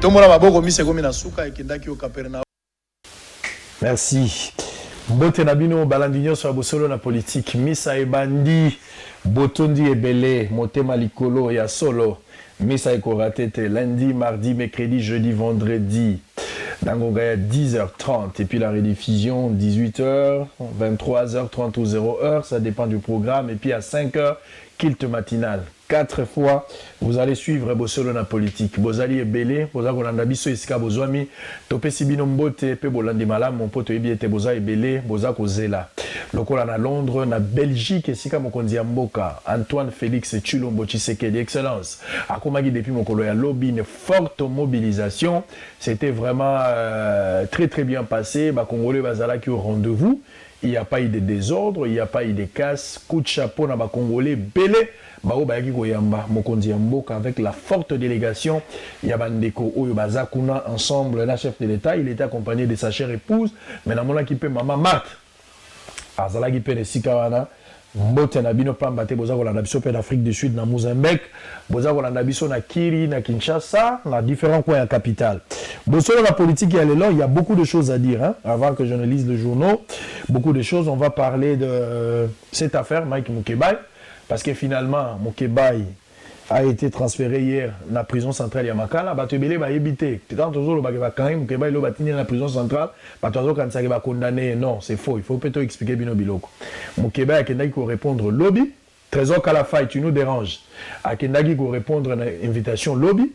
Tomona maboko mise komi na suka ekendaki au Capernaum. Merci. Bote nabino balandinyo sur bosolo na politique misa ebandi botondi ebele motema likolo ya solo misa ekoratete lundi, mardi, mercredi, jeudi, vendredi. Dangonga à 10h30 et puis la rediffusion 18h, 23h30 ou 0h, ça dépend du programme et puis à 5h, kilt matinal. 4 fois, vous allez suivre Bosolo na politique. Bozali ebele, boza kolanda biso esika bozwami, tope sibino mbote pe bolandi malam mon poto ebiete boza ebele, boza kozela. Lokola na Londres, na Belgique esika mokonzi ya mboka, Antoine Félix Tshilombo Tshisekedi excellence. Akomaki depuis mokolo ya lobby une forte mobilisation, c'était vraiment très très bien passé, ba Congolais bazalaki au rendez-vous. Il n'y a pas eu de désordre, il n'y a pas eu de casse. Coup de chapeau na ba Congolais belé. Bao bayaki koyamba mokonzi ya mboka avec la forte délégation. Il y a bandeko oyo bazakuna ensemble la chef de l'État. Il était accompagné de sa chère épouse. Mais na mona ki pe maman Marthe. Azalaki pe ne sikawana. Mbote na bino pamba te boza kolanda biso pe d'Afrique du Sud na Mozambique. Boza kolanda biso na Kiri, na Kinshasa, na différents coins à capitale. Bosolo la politique et il y a beaucoup de choses à dire hein, avant que je ne lise le journal. Beaucoup de choses. On va parler de cette affaire, Mike Mukebai, parce que finalement, Mukebai a été transféré hier dans la prison centrale Yamakala. Batebele va éviter. Quand on dit que Mukebai est battu dans la prison centrale, quand on va condamner, non, c'est faux. Il faut peut-être expliquer bien au biloko. Mukebai a quelqu'un qui répondre lobby. Trésor Kalafai, tu nous déranges. A quelqu'un qui répondre à l'invitation lobby.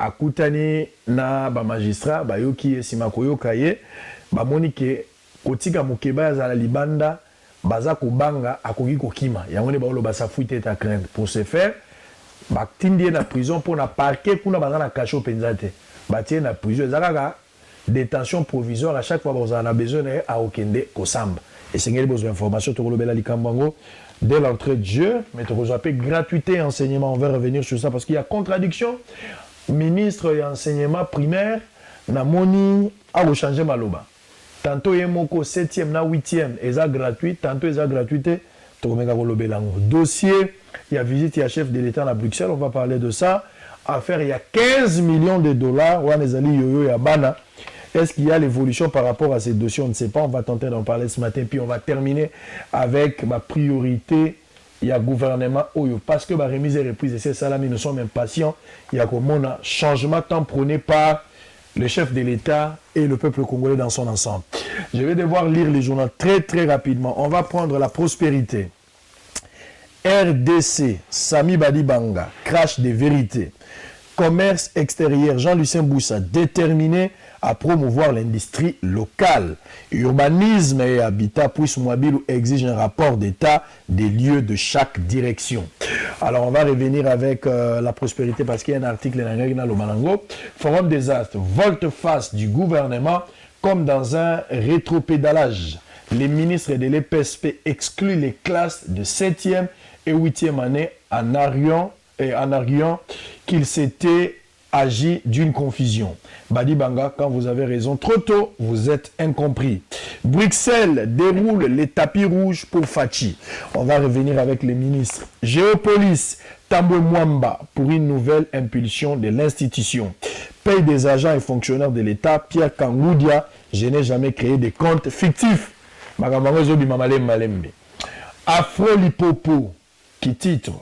Akutani na ba magistrat ba yoki esimakoyo kaye ba monike kotika Mukebai za la libanda baza kubanga akoki kokima yango ne ba lo basa fuite ta crainte pour se faire ba tindie na prison pour na parquet kuna baza na cacho penzate ba tie na prison ezaka détention provisoire à chaque fois vous en a besoin à okende kosamba et sengeli besoin d'information to kolobela likambango dès l'entrée de jeu mais to kozape gratuité enseignement on va revenir sur ça parce qu'il y a contradiction. Ministre et enseignement primaire na moni a changer maloba. Tantôt yemoko 7e na 8e eza gratuit, tantôt eza gratuité to komeka kolobelango. Dossier, il y a visite il y a chef de l'État à Bruxelles, on va parler de ça. Affaire il y a 15 millions de dollars wa nezali yoyo ya bana. Est-ce qu'il y a l'évolution par rapport à ces dossiers? On ne sait pas, on va tenter d'en parler ce matin puis on va terminer avec ma priorité. Il y a gouvernement Oyo parce que la remise et reprise de ces salami nous sommes impatients. Il y a comme un changement tant prôné par le chef de l'État et le peuple congolais dans son ensemble. Je vais devoir lire les journaux très très rapidement. On va prendre la prospérité. RDC, Sami Badibanga, crash des vérités. Commerce extérieur, Jean-Lucien Boussa, déterminé à promouvoir l'industrie locale. Urbanisme et habitat, Puis Mwabilou exige un rapport d'état des lieux de chaque direction. Alors on va revenir avec la prospérité parce qu'il y a un article dans le Malango. Forum des astres, volte-face du gouvernement comme dans un rétropédalage. Les ministres de l'EPSP excluent les classes de 7e et 8e année en arguant qu'il s'était agi d'une confusion. Badibanga, quand vous avez raison, trop tôt, vous êtes incompris. Bruxelles déroule les tapis rouges pour Fachi. On va revenir avec les ministres. Géopolis, Tambwe Mwamba, pour une nouvelle impulsion de l'institution. Paye des agents et fonctionnaires de l'État, Pierre Kangoudia, je n'ai jamais créé des comptes fictifs. Afro-Lipopo, qui titre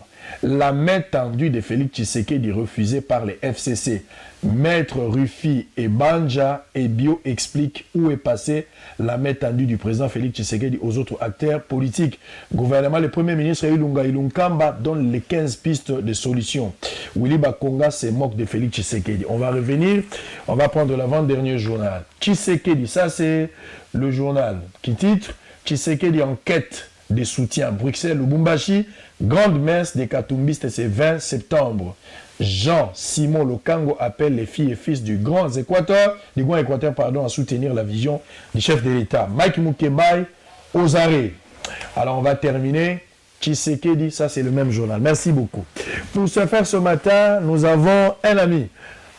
la main tendue de Félix Tshisekedi refusée par les FCC. Maître Rufi et Banja et Bio expliquent où est passée la main tendue du président Félix Tshisekedi aux autres acteurs politiques. Gouvernement, le premier ministre Ilunga Ilunkamba donne les 15 pistes de solutions. Willy Bakonga se moque de Félix Tshisekedi. On va revenir, on va prendre l'avant-dernier journal. Tshisekedi, ça c'est le journal qui titre Tshisekedi en quête de soutien. Bruxelles, Lubumbashi, grande messe des Katumbistes, c'est 20 septembre. Jean-Simon Lokango appelle les filles et fils du Grand Équateur, à soutenir la vision du chef de l'État. Mike Mukebai, aux arrêts. Alors on va terminer. Tshisekedi, ça c'est le même journal. Merci beaucoup. Pour ce faire ce matin, nous avons un ami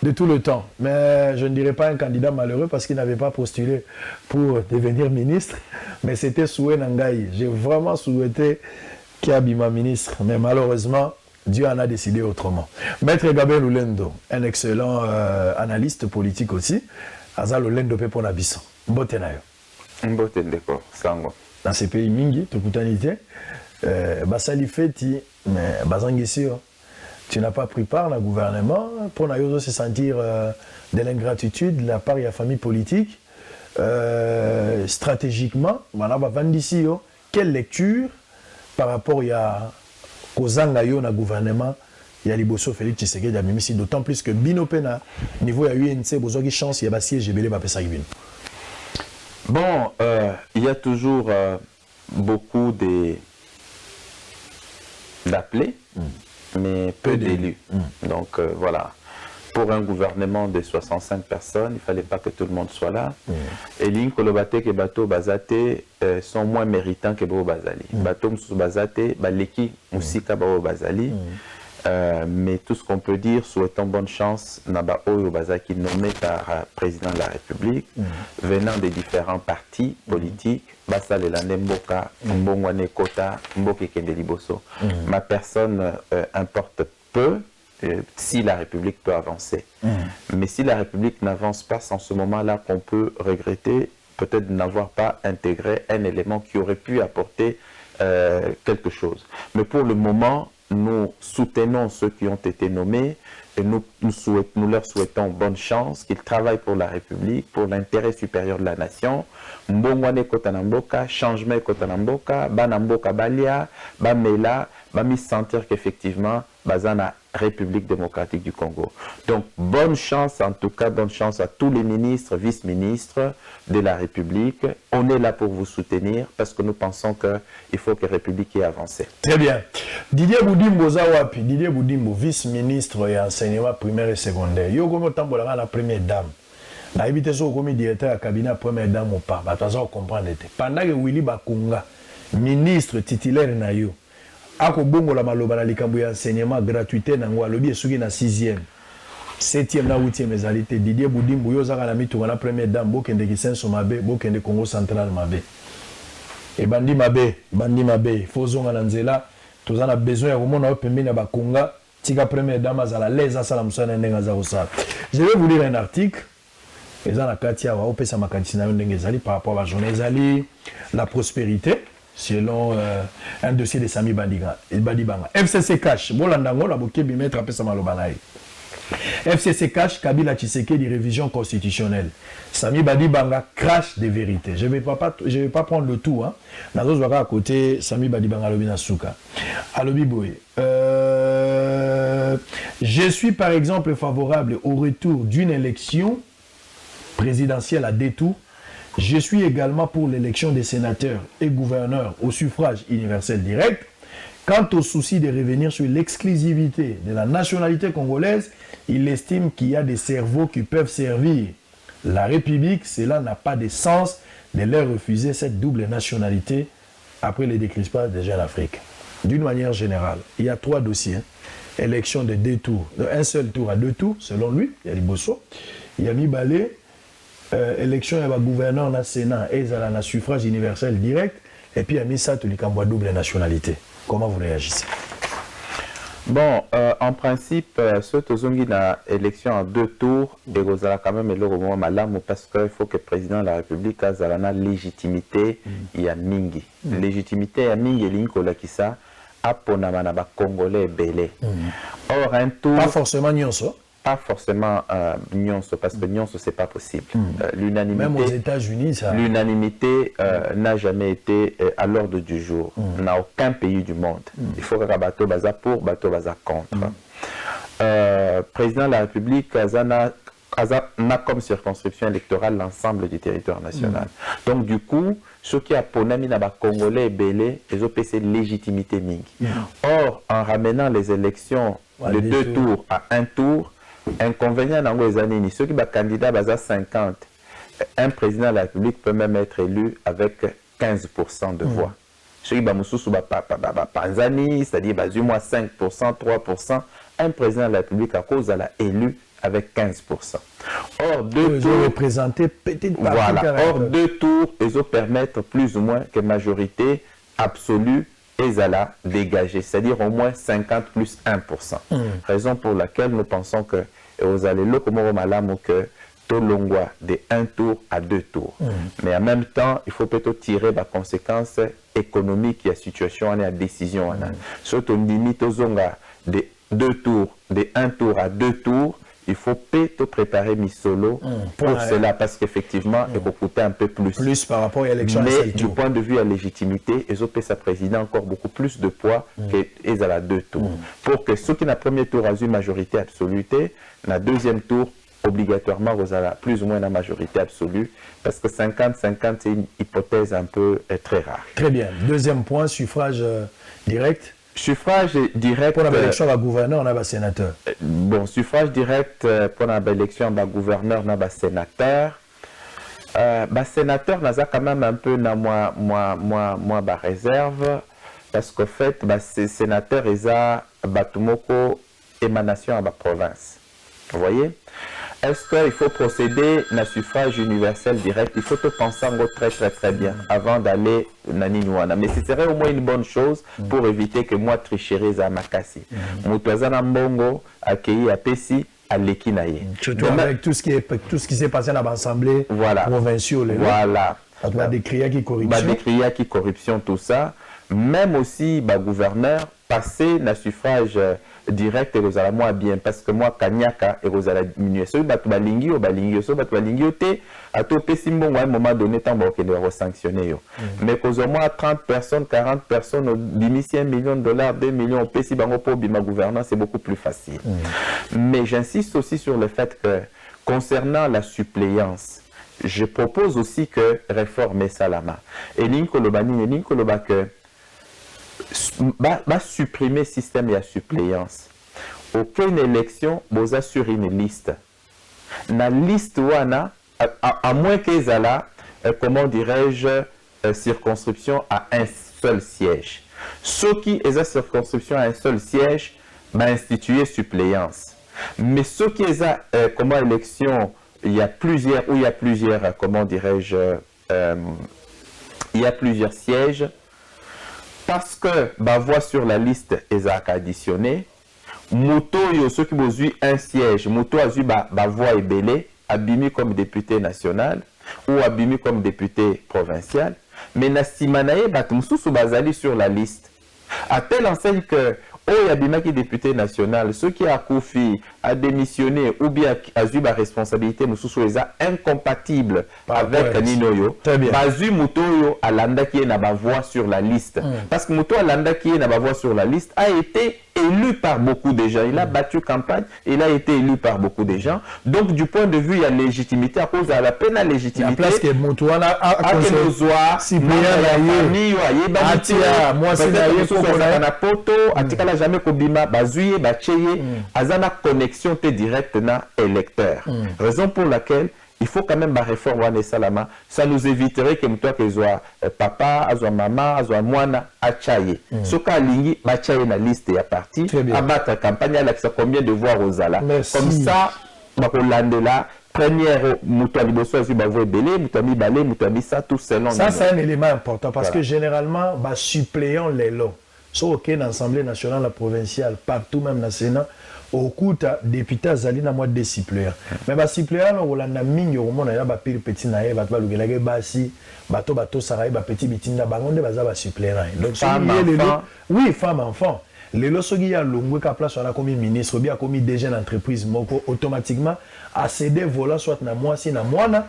de tout le temps. Mais je ne dirais pas un candidat malheureux parce qu'il n'avait pas postulé pour devenir ministre. Mais c'était Soué Nangaï. J'ai vraiment souhaité qu'il y ait un ministre. Mais malheureusement, Dieu en a décidé autrement. Maître Gabriel Lulendo, un excellent analyste politique aussi. Aza Lulendo pe pour Nabiso. Mbote na yo. Mbote ndeko, sango. Dans ces pays mingi, tokutanité, basali feti, mais bazangisi yo. Tu n'as pas pris part au gouvernement pour se sentir de l'ingratitude de la part de la famille politique. Stratégiquement, quelle lecture par rapport à Kozangayo na gouvernement il y a Liboso Félix Tshisekedi à Mimisi, d'autant plus que Binopena niveau il y a UNC besoin chance il y a siège belé ba pesa Bin. Bon, il y a toujours beaucoup d'appelés, mais peu d'élus. Donc voilà. Pour un gouvernement de 65 personnes, il ne fallait pas que tout le monde soit là. Et Link Kolobate et Bato Bazate sont moins méritants que Bao Bazali. Bato Moussou Bazate, Baleki Moussika Bao Bazali. Mais tout ce qu'on peut dire, souhaitons bonne chance Naba Oyo Bazaki nommé par président de la République, venant des différents partis politiques. Basa Lelande Mboka, Mbongwane Kota, Mboke Kende Liboso. Ma personne importe peu. Si la République peut avancer. Mais si la République n'avance pas, c'est en ce moment-là qu'on peut regretter peut-être de n'avoir pas intégré un élément qui aurait pu apporter quelque chose. Mais pour le moment, nous soutenons ceux qui ont été nommés et nous leur souhaitons bonne chance, qu'ils travaillent pour la République, pour l'intérêt supérieur de la nation. Mbongwane Kotanamboka, changement Kotanamboka, Banamboka Balia, Bamela, Bami sentir qu'effectivement, Bazana République démocratique du Congo. Donc, bonne chance, en tout cas, bonne chance à tous les ministres, vice-ministres de la République. On est là pour vous soutenir parce que nous pensons qu'il faut que la République ait avancé. Très bien. Didier Boudimbo Zawapi, Didier Boudimbo, vice-ministre et enseignement primaire et secondaire. Yo gomo tambola la première dame. Na habité so comme directeur à cabinet première dame ou pas. Ba tazo comprendre. Pendant que Willy Bakunga, ministre titulaire na yo, ako bongo la maloba na likambo ya enseignement gratuité na ngwa lobi esuki na 6e 7e na 8e ezalité Didier Boudimbo yo zaka na mitunga na première dame bokende kisenso mabe bokende Congo central mabe e bandi mabe fozonga na nzela tozana besoin ya komona pembeni ya bakunga tika première dame azala leza sala musana ndenga za kosala. Je vais vous lire un article ezana katia wa opesa makanisi na ndenge ezali par rapport à la journée ezali la prospérité selon un dossier de Sami Badibanga. FCC Cash, Bolandango, la bouquet bimetre après Samalobanaï. FCC Cash, Kabila Tshisekedi, révision constitutionnelle. Sami Badibanga, crash des vérités. Je vais pas prendre le tout. Hein. Nazo à côté, Sami Badibanga, Lobina Souka. Alobi Boye. Je suis par exemple favorable au retour d'une élection présidentielle à deux tours. Je suis également pour l'élection des sénateurs et gouverneurs au suffrage universel direct. Quant au souci de revenir sur l'exclusivité de la nationalité congolaise, il estime qu'il y a des cerveaux qui peuvent servir la République. Cela n'a pas de sens de leur refuser cette double nationalité après le décrispage des jeunes Afrique. D'une manière générale, il y a 3 dossiers. Élection de 2 tours, un seul tour à 2 tours, selon lui. Il y a Liboso, il y a Mibale. Élection et gouverneur na Sénat et na suffrage universel direct et puis à Missa tu likambo double nationalité. Comment vous réagissez? Bon, en principe, ce tozongi na élection en 2 tours, et vous allez quand même le moment malam parce qu'il faut que le président de la République a la légitimité il y a mingi. Légitimité il y a mingi et l'inko la kisa aponama na ba congolais belé. Or un tour pas forcément nyonso. Pas forcément Nyonso, parce que Nyonso, c'est pas possible. L'unanimité, même aux États-Unis, ça. L'unanimité n'a jamais été à l'ordre du jour. N'a aucun pays du monde. Il faut que Bato Baza pour, Bato Baza contre. Président de la République, n'a comme circonscription électorale l'ensemble du territoire national. Donc, du coup, ce qui a ponami na ba Congolais et Belé, les OPC légitimité mingi. Or, en ramenant les élections de 2 tours à 1 tour, inconvénient dans les années, ceux qui sont candidats à 50, un président de la République peut même être élu avec 15% de voix. Ceux qui sont Panzani, c'est-à-dire du moins 5%, 3%, un président de la République à cause de la élu avec 15%. Or, 2 tours représentés petite partie. Voilà. Or, 2 tours, ils permettent plus ou moins que majorité absolue ezala dégagé, c'est-à-dire au moins 50 plus 1%. Raison pour laquelle nous pensons que vous allez le comme malamu que Tolongwa de 1 tour à 2 tours. Mais en même temps, il faut peut-être tirer les conséquences économiques et la situation et la décision. Surtout limite aux zonga de 2 tours, de 1 tour à 2 tours, il faut peut-être préparer Misolo pour cela, parce qu'effectivement, il faut coûter un peu plus. Plus par rapport à l'élection. Mais du point de vue à la légitimité, ils ont sa président encore beaucoup plus de poids qu'ils à la 2 tours. Pour que ceux qui n'ont premier tour ont une majorité absolue, dans deuxième tour, obligatoirement, vous avez plus ou moins la majorité absolue, parce que 50-50, c'est une hypothèse un peu très rare. Très bien. Deuxième point, suffrage direct. Suffrage direct. Pour l'élection à gouverneur, on a un sénateur. Bon, suffrage direct pour l'élection à gouverneur, on a un sénateur. Sénateur, on a quand même un peu moi réserve, parce qu'en fait, ces sénateurs, ils ont Batumoko émanation à la province. Vous voyez? Est-ce qu'il faut procéder à un suffrage universel direct? Il faut te penser très bien avant d'aller à Niniwana. Mais ce serait au moins une bonne chose pour éviter que moi tricherie à Makassi. Moutouazana Mbongo, accueilli à Pessi, à Lekinaye. Surtout avec tout ce qui s'est passé dans l'Assemblée provinciale. Voilà. Des crières qui corruption. Des crières qui corruption, tout ça. Même aussi, gouverneur, passer le suffrage direct et vous allez moins bien, parce que moi, Kanyaka, et vous allez diminuer. Ceux qui balingi, à tout petit moment, à un moment donné, tant que vous allez sanctionner. Mais qu'au moins 30 personnes, 40 personnes, 1 million de dollars, 2 millions, PC bango pour bima gouvernance, c'est beaucoup plus facile. Mais j'insiste aussi sur le fait que, concernant la suppléance, je propose aussi que réformer Salama. Et Ninkolobani, que supprimer le système de la suppléance. Aucune élection, vous assurez une liste. La liste, à moins qu'ils aient, comment dirais-je, circonscription à un seul siège. Ceux qui ont circonscription à un seul siège, instituer suppléance. Mais ceux qui ont, comment élection, il y a plusieurs, comment dirais-je, il y a plusieurs sièges. Parce que voix sur la liste est additionnée, Mouto ceux qui ont eu un siège, Mouto a eu voix ébélée, abîmé comme député national ou abîmé comme député provincial, mais Nassimanaye Batumsou bazali sur la liste. À telle enseigne que Oyabima qui est député national, ceux qui a Koufi, a démissionné ou bien a eu la responsabilité, Moussou incompatible avec Ninoyo, Bazu Moutoyo Alanda qui est na voix sur la liste. Parce que Mouto Alanda qui est na voix sur la liste a été élu par beaucoup de gens. Il a battu campagne, il a été élu par beaucoup de gens. Donc, du point de vue, il y a légitimité à cause de la peine à légitimité. La place que Mouto a jamais kobima bazuye bacheye azana connexion directe na électeur. Raison pour laquelle il faut quand même la réforme wane salama, ça nous éviterait que toi que soit papa, azwa maman, azwa mwana achaye. Soka lingi bachaye na liste ya parti, abattre campagne à l'accès combien de voix Rosala. Comme ça, bakolandela première Moutouali Bosso a vu belé, Moutouali balé, Moutouali ça tout selon. Ça c'est un élément important parce que généralement suppléant les lots. So ok dans l'Assemblée nationale, la provinciale, partout même dans le Sénat, au coup de député Zali na moi des suppléants. Mais les suppléants, on a mis au moment où on a petit naïe, bato le basi, bato sarai, petit bitinda, bangonde baza suppléants. Donc oui, femme enfant. Les lots qui a longue place on a comme ministre, bien comme déjà d'entreprise, moko automatiquement accéder volant soit na moi si na moi na.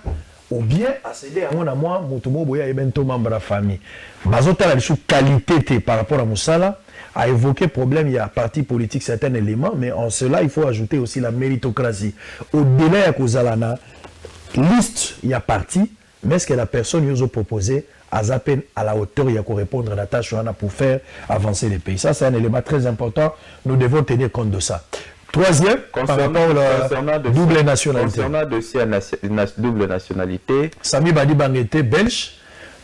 Ou bien accéder à moi, Moutomo Boya et Bento membre de la famille. Bazota la qualité par rapport à Moussala a évoqué problème, il y a parti politique certains éléments, mais en cela il faut ajouter aussi la méritocratie. Au-delà de Kozalana, liste il y a parti, mais est-ce que la personne nous a proposé à peine à la hauteur, il y a qu'à répondre à la tâche pour faire avancer les pays. Ça c'est un élément très important, nous devons tenir compte de ça. Troisième, par rapport à la double nationalité. Concernant le dossier double nationalité. Sami Badi Bangete, belge,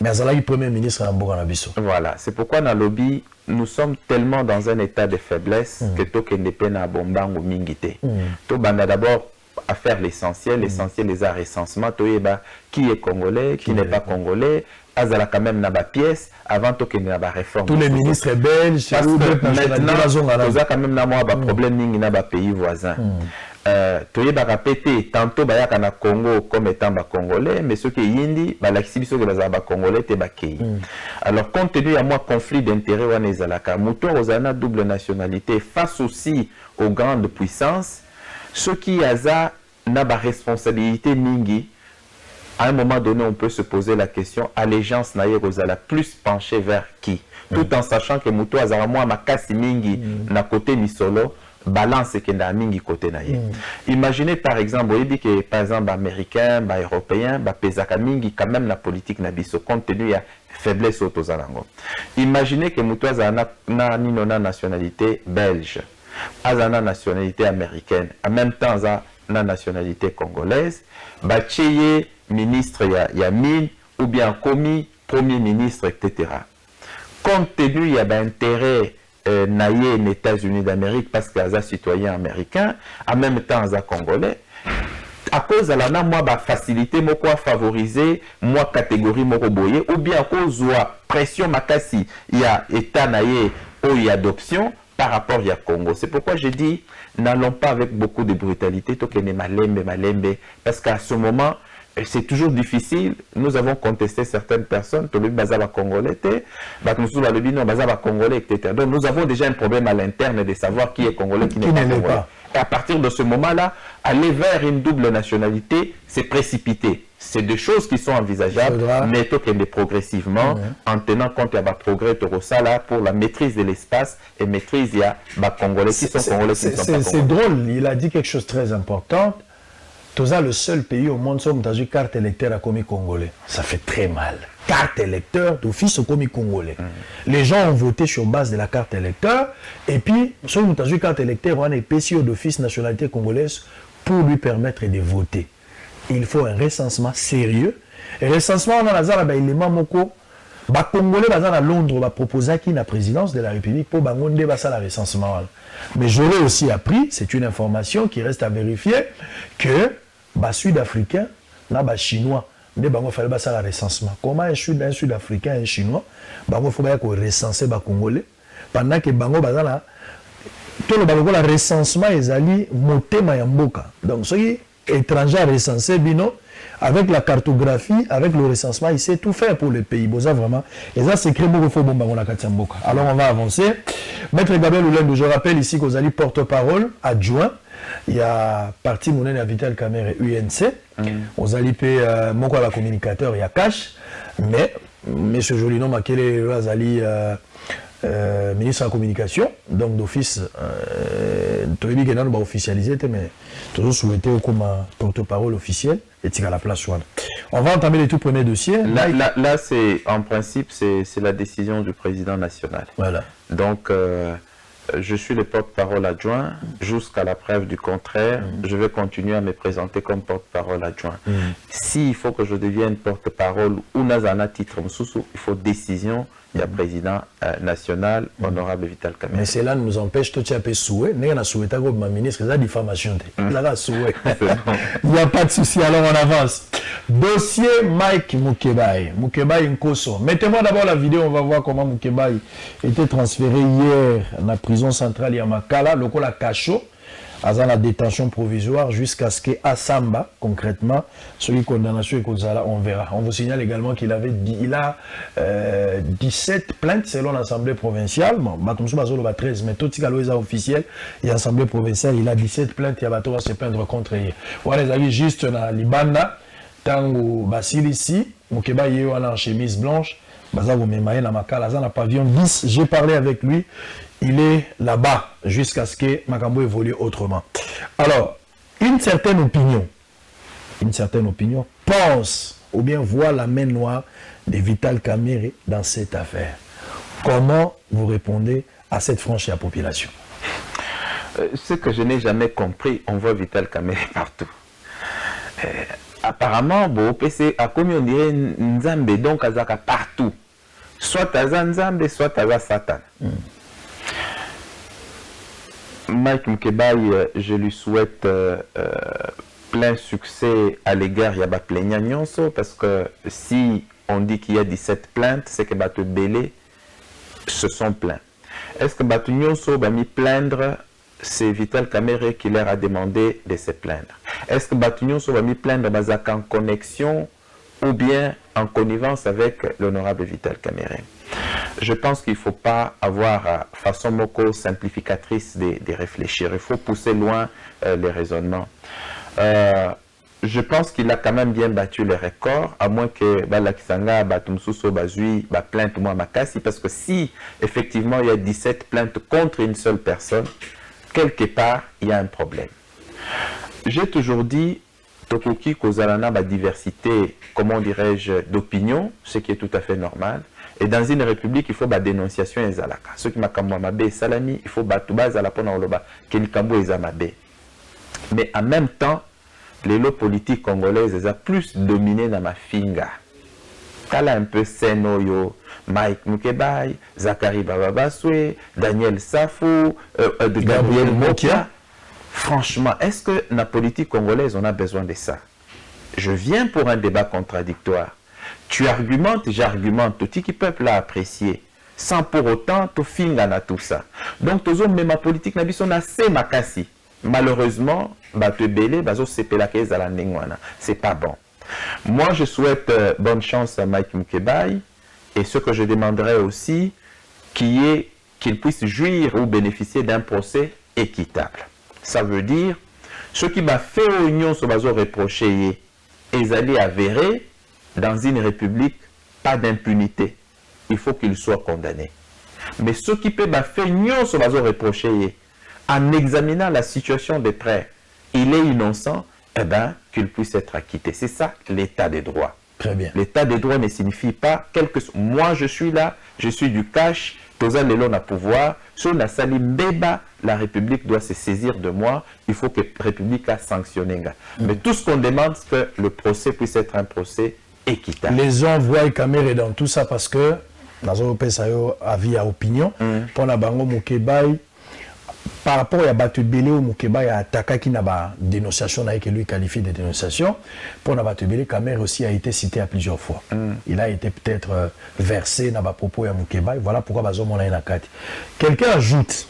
mais Azalaki premier ministre à Mboganabiso. Voilà, c'est pourquoi dans le lobby, nous sommes tellement dans un état de faiblesse que tout n'est pas na bombang ou mingité. Tout banda d'abord à faire l'essentiel. L'essentiel, les recensement, qui est congolais, qui n'est pas congolais, azala quand même na ba pièce avant que na ba réforme. Tous les ministres belges, parce que maintenant, on a quand même na moi ba problème ningi na ba pays voisins. Toyeba pété tantôt bayaka na Congo comme étant ba congolais, mais ceux qui yindi ba l'axibiso que ba congolais te ba kei. Alors compte tenu à moi conflit d'intérêts wana ezalaka, muto ozana double nationalité face aussi aux grandes puissances, ceux qui aza na ba responsabilité mingi. À un moment donné, on peut se poser la question, allégeance naïe Rosala plus penchée vers qui? Tout en sachant que Moutou Azaramo Makasi Mingi na côté Misolo, balance que na Mingi côté naïe. Imaginez par exemple, vous dit que par exemple, américain, européen, pesaka Mingi quand même la politique na biso, compte tenu ya faiblesse au Tozalango. Imaginez que Moutou Azana na nationalité belge, Azana nationalité américaine, en même temps na nationalité congolaise, Bacheye ministre Yamin ou bien commis premier ministre, etc. Compte tenu il y a d'intérêt naïe aux États-Unis d'Amérique parce qu'il y a un citoyen américain, en même temps un congolais, à cause de la moi facilité, moi favoriser, moi catégorie moi boyer, ou bien à cause de la pression makasi, il y a état naïe ou il y a adoption par rapport à Congo. C'est pourquoi je dis, n'allons pas avec beaucoup de brutalité, malembe, parce qu'à ce moment, c'est toujours difficile. Nous avons contesté certaines personnes, tout le bazaba congolais, congolais, etc. Donc nous avons déjà un problème à l'interne de savoir qui est congolais, qui n'est pas congolais. Et à partir de ce moment-là, aller vers une double nationalité, c'est précipité. C'est des choses qui sont envisageables, mais progressivement, en tenant compte de progrès là pour la maîtrise de l'espace et maîtrise des Congolais qui sont Congolais qui sont pas Congolais. C'est drôle, il a dit quelque chose de très important. Toza le seul pays au monde où une carte électeur a commis congolais. Ça fait très mal. Carte électeur d'office commis congolais. Les gens ont voté sur base de la carte électeur. Et puis, sur une carte électeur, on a un PCO d'office nationalité congolaise pour lui permettre de voter. Il faut un recensement sérieux. Et recensement, on a un élément moko. Les Congolais à Londres va proposer qui la présidence de la République pour bangonde le recensement. Mais j'aurais aussi appris, c'est une information qui reste à vérifier, que les Sud-Africains, les Chinois, ils vont faire le recensement. Comment un Sud-Africain et un Chinois, il faut recenser les Congolais pendant que bango bazala tout le recensement est allé monter Mayamboka. Donc ceux étrangers recensés bino avec la cartographie, avec le recensement, il sait tout faire pour le pays. Boza vraiment. Et ça, c'est créé beaucoup de bon Alors on va avancer. Maître Gabriel Oulendo, je rappelle ici qu'aux alliés porte-parole adjoint, il y a parti Mounene Vital Kamere UNC. Aux alliés Moko la communicateur, il y a Cash. Mais M. Jolinon Makele Razali, ministre de la communication, donc d'office, tout le monde va officialiser, mais toujours souhaité comme porte-parole officiel et tirer la place. On va entamer les tout premiers dossiers. Là c'est en principe, c'est la décision du président national. Voilà. Donc, je suis le porte-parole adjoint jusqu'à la preuve du contraire. Je vais continuer à me présenter comme porte-parole adjoint. S'il faut que je devienne porte-parole ou nazana titre il faut décision du président national, honorable Vital Kamere. Mais cela nous empêche de faire souhait. Nous avons souhaité comme ministre, c'est la diffamation. Il n'y a pas de souci, alors on avance. Dossier Mike Mukebai. Mukebai Nkoso. Mettez-moi d'abord la vidéo, on va voir comment Mukebai était transféré hier à la prison centrale Yamakala, le Kola Kacho, à la détention provisoire jusqu'à ce qu'Assamba, concrètement, celui condamnation et on verra. On vous signale également qu'il a 17 plaintes selon l'Assemblée provinciale. Bon, 13, mais tout ce qui est officiel, et l'Assemblée provinciale, il a 17 plaintes, il va se plaindre contre eux. Voilà les avis juste dans Libanda, Tango Basile ici, Mukeba Yeo en chemise blanche, Bazago Memaye na Makala, dans pavillon 10, j'ai parlé avec lui. Il est là-bas jusqu'à ce que Makambo évolue autrement. Alors, une certaine opinion pense ou bien voit la main noire de Vital Kamere dans cette affaire. Comment vous répondez à cette franche population? Ce que je n'ai jamais compris, on voit Vital Kamere partout. Apparemment, bon, PC a comme on dirait Nzambe, donc Azaka partout. Soit Azan Nzambe, soit Azan Satan. Mike Mukebai, je lui souhaite plein succès à l'égard de Yaba Nyonso, parce que si on dit qu'il y a 17 plaintes, c'est que Batu Belé se sont plaints. Est-ce que Batu Nyonso va m'y plaindre? C'est Vital Kamerhe qui leur a demandé de se plaindre. Est-ce que Batu Nyonso va m'y plaindre en connexion ou bien en connivence avec l'honorable Vital Kamerhe? Je pense qu'il ne faut pas avoir façon moko simplificatrice de réfléchir. Il faut pousser loin les raisonnements. Je pense qu'il a quand même bien battu les records, à moins que Balakisanga, Batumsuso, Bazui, plainte moi Makassi, parce que si effectivement il y a 17 plaintes contre une seule personne, quelque part il y a un problème. J'ai toujours dit, Tokoki Kozalana, diversité, comment dirais-je, d'opinion, ce qui est tout à fait normal. Et dans une république, il faut la dénonciation et zalaka. Ceux qui m'ont mabé salami, il faut batouba zalapona oloba, kelikambo et zamabé. Mais en même temps, les lots politiques congolaises ont plus dominé dans ma finga. Kala un peu Senoyo, Mike Mukebai, Zakari Bababaswe, Daniel Safou, Gabriel Mokia. Franchement, est-ce que dans la politique congolaise, on a besoin de ça? Je viens pour un débat contradictoire. Tu argumentes, j'argumente, tout qui peuple l'a apprécié, sans pour autant tout finga na tout ça. Donc, tout ça, même ma politique, c'est makasi. Malheureusement, c'est pas bon. Moi, je souhaite bonne chance à Mike Mukebai, et ce que je demanderais aussi, qu'il puisse jouir ou bénéficier d'un procès équitable. Ça veut dire, ce qui m'a fait union sur bazo reproché et allaient avérer dans une république, pas d'impunité. Il faut qu'il soit condamné. Mais ce qui peut faire union sur bazo reproché en examinant la situation des prêts, il est innocent, eh bien, qu'il puisse être acquitté. C'est ça, l'état des droits. Très bien. L'état des droits ne signifie pas, moi je suis là, je suis du cash, Toza Lelo n'a pouvoir, sur la Salimbeba, la République doit se saisir de moi, il faut que la République a sanctionné. Mais tout ce qu'on demande, c'est que le procès puisse être un procès équitable. Les gens voient Kamerhe dans tout ça parce que, dans un avis à opinion, pour la Bango Mukebai, par rapport à Batu Belé ou Mukebai à Ataka qui n'a pas de dénonciation, que lui qualifie de dénonciation, pour Batu Belé, Kamerhe aussi a été cité à plusieurs fois. Il a été peut-être versé dans les propos à Mukebai. Voilà pourquoi Bazomona Nakati. Quelqu'un ajoute,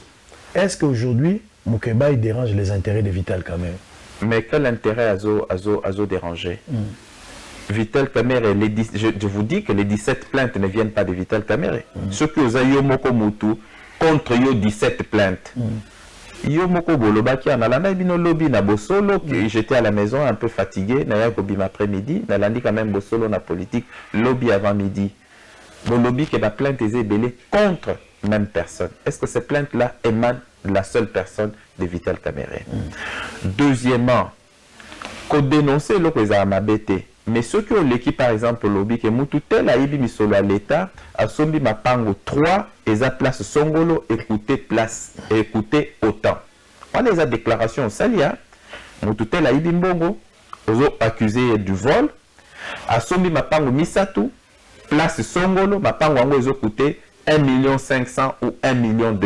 est-ce qu'aujourd'hui, Mukebai dérange les intérêts de Vital Kamerhe? Mais quel intérêt a déranger? Vital Kamerhe, je vous dis que les 17 plaintes ne viennent pas de Vital Kamerhe. Ceux qui ont eu Moko Mutu contre yo 17 plaintes. Yo Moko Bolobaki en alana bino lobby na bosolo, j'étais à la maison un peu fatigué, na kobi après-midi, na landi quand même bosolo na politique, lobby avant midi. Bon lobby que la plainte est belée contre même personne. Est-ce que ces plaintes-là émanent de la seule personne de Vital Kamerhe? Deuxièmement, qu'on dénonce le que ça m'a bêté. Mais ceux qui ont l'équipe, par exemple, lobby, que Moututel a ibi misolo à l'État, a sombi mapango 3, et za place Songolo, écoutez autant. On a des déclarations, salia, Moututel a ibi mbongo, aux accusés du vol, a sombi mapango Misatu, place Songolo, mapango ango ils ont coûté 1,5 million ou 1,2 million.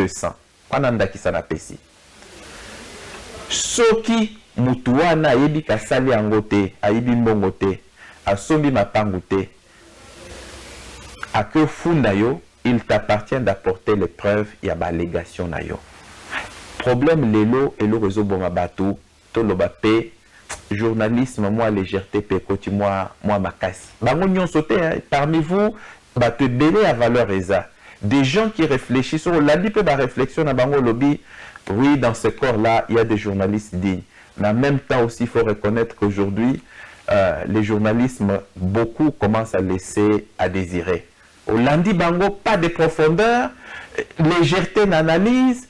On a qui ça n'a pas ici. Soki Mutuana yebi kasali angote, aibi mbongote, asombi mapangote, à que funda yo, il t'appartient d'apporter les preuves, il y a ba légation na yo. Problème lelo et le réseau bomabatu, to lobapé, journalisme, moi légèreté, pekoti, moi makasi. Bango nyon sauté, parmi vous, batu belé à valeur eza. Des gens qui réfléchissent, on l'a dit, ba réflexion à bango lobby, oui, dans ce corps-là, il y a des journalistes dignes. Mais en même temps aussi, il faut reconnaître qu'aujourd'hui, les journalismes, beaucoup commencent à laisser à désirer. Au lundi bango, pas de profondeur, légèreté d'analyse,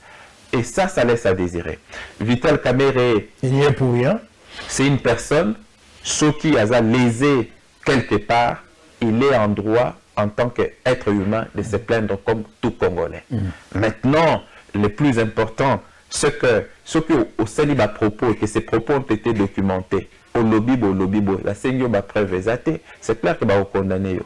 et ça laisse à désirer. Vital Kamerhe, il n'y est pour rien. C'est une personne, ce qui a lésé quelque part, il est en droit, en tant qu'être humain, de se plaindre comme tout Congolais. Maintenant, le plus important, c'est que ceux qui ont sali à propos et que ces propos ont été documentés, au lobby, la seigneur va preuve c'est clair que va condamner.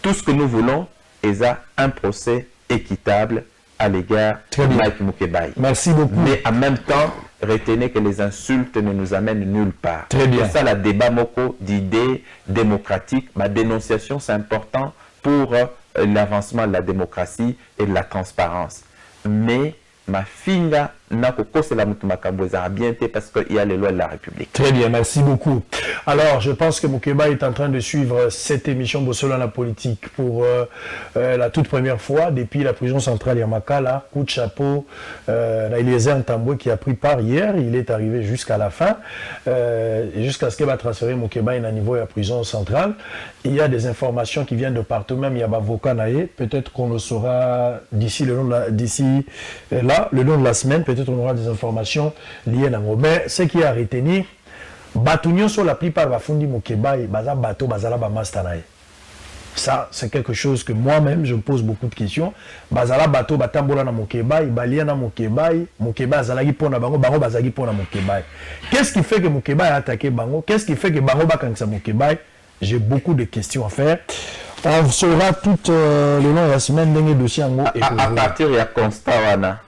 Tout ce que nous voulons est un procès équitable à l'égard de Mike Mukebai. Merci beaucoup. Mais en même temps, retenez que les insultes ne nous amènent nulle part. Très bien. C'est ça, le débat moko d'idées démocratiques. Ma dénonciation, c'est important pour l'avancement de la démocratie et de la transparence. Mais ma fille n'a pas la bien parce qu'il y a les lois de la République. Très bien, merci beaucoup. Alors, je pense que Mukeba est en train de suivre cette émission Bossolo à la politique pour la toute première fois depuis la prison centrale Yamakala. Coup de chapeau, Eliezer Ntambwe qui a pris part hier, il est arrivé jusqu'à la fin, jusqu'à ce qu'il va transférer Mukeba à niveau de la prison centrale. Il y a des informations qui viennent de partout, même il y a Bavoka Naye, peut-être qu'on le saura d'ici le long de la semaine, peut-être on aura des informations liées à Nango. Mais ce qui est à retenir, Batunion sur la plupart Bafundi Mukeba et Baza Bato Bazala Bamastanae. Ça, c'est quelque chose que moi-même, je me pose beaucoup de questions. Bazala Bato Batambola na Mukeba, Balia na Mukeba, Mukeba Zalagi Pona Bango, Bango Bazagi Pona Mukeba. Qu'est-ce qui fait que Mukeba a attaqué Bango? Qu'est-ce qui fait que Bango Bakangsa Mukeba? J'ai beaucoup de questions à faire. On saura tout le long de la semaine d'un dossier en gros. À partir, il y a constat, Wana.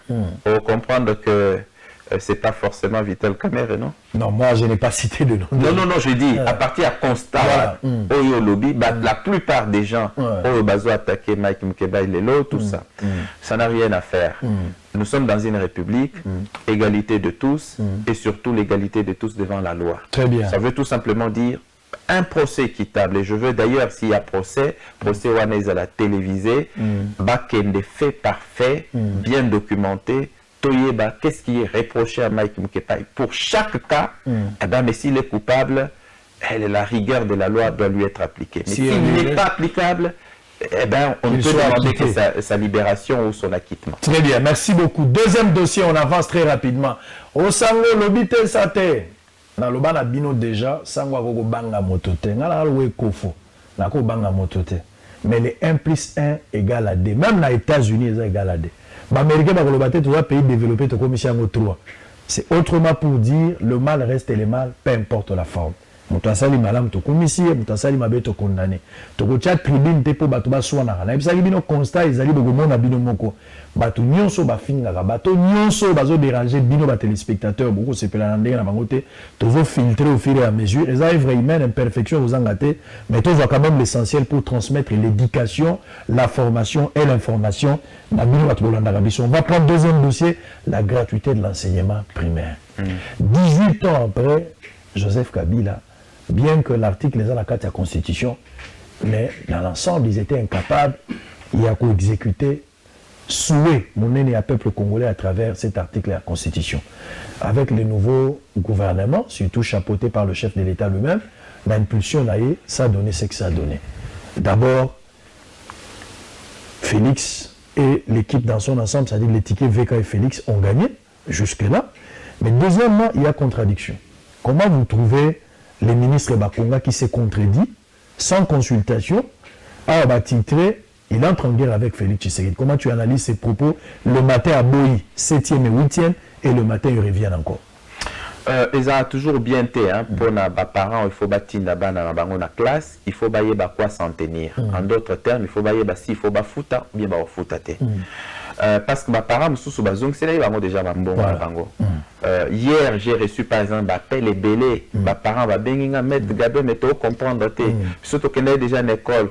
Pour comprendre que c'est pas forcément Vital Kamere, non? Non, moi je n'ai pas cité de nom. Non, je dis, à partir à constat, au lobby, la plupart des gens, au bazo attaqué Mike Mukebai, Lelo, tout ça, ça n'a rien à faire. Nous sommes dans une république, égalité de tous, et surtout l'égalité de tous devant la loi. Très bien. Ça veut tout simplement dire un procès équitable. Et je veux d'ailleurs, s'il y a procès Wanez à la télévisée, bakken des faits parfaits, bien documentés, Toyeba, qu'est-ce qui est reproché à Mike Mukebai pour chaque cas, eh ben, mais s'il est coupable, la rigueur de la loi doit lui être appliquée. Mais s'il n'est pas applicable, eh ben, on peut demander que sa libération ou son acquittement. Très bien, merci beaucoup. Deuxième dossier, on avance très rapidement. Osango Lobite Sate. Dans le bana bino déjà, Sangwa Gogo Banga Motote. Nala Alwe Kofo. Nako Banga Motote. Mais les 1 plus 1 égale à 2. Même les États-Unis, c'est égal à 2. Les Américains, tu vois, pays développé, tu as 3. C'est autrement pour dire, le mal reste le mal, peu importe la forme. Mutasali malam to komisi, mutasali mabe to condamné. To ko cha tribune te po bato ba swana na bisaki bino constat ezali bo mona bino moko. Bato nyonso ba finga ka bato nyonso bazo déranger bino ba téléspectateurs beaucoup se pela ndenge na bango te. To zo filtrer au fur et à mesure. Les œuvres humaines imperfection vous engate, mais to voit quand même l'essentiel pour transmettre l'éducation, la formation et l'information na bino bato bolanda ka biso. On va prendre deuxième dossier, la gratuité de l'enseignement primaire. 18 ans après Joseph Kabila, bien que l'article est dans la carte de la Constitution, mais dans l'ensemble, ils étaient incapables, il y a qu'exécuter souhait mon aîné à peuple congolais à travers cet article de la Constitution. Avec le nouveau gouvernement, surtout chapeauté par le chef de l'État lui-même, l'impulsion ça a donné ce que ça a donné. D'abord, Félix et l'équipe dans son ensemble, c'est-à-dire les tickets VK et Félix, ont gagné jusque-là. Mais deuxièmement, il y a contradiction. Comment vous trouvez les ministres Bakonga qui s'est contredit, sans consultation, a titré, il entre en guerre avec Félix Tshisekedi. Comment tu analyses ces propos? Le matin à Boyi, 7e et 8e, et le matin, ils reviennent encore. Ils ont toujours bien été, hein, pour les parents, il faut bâtir la classe, il faut bailler quoi s'en tenir. En d'autres termes, il faut bailler si il faut fouta, bien fouta. Parce que mes parents, c'est là déjà bon. Hier, j'ai reçu par exemple appel et belé. Mes parents va bien mettre Gabé, mais tu comprendre surtout qu'il y a déjà une école.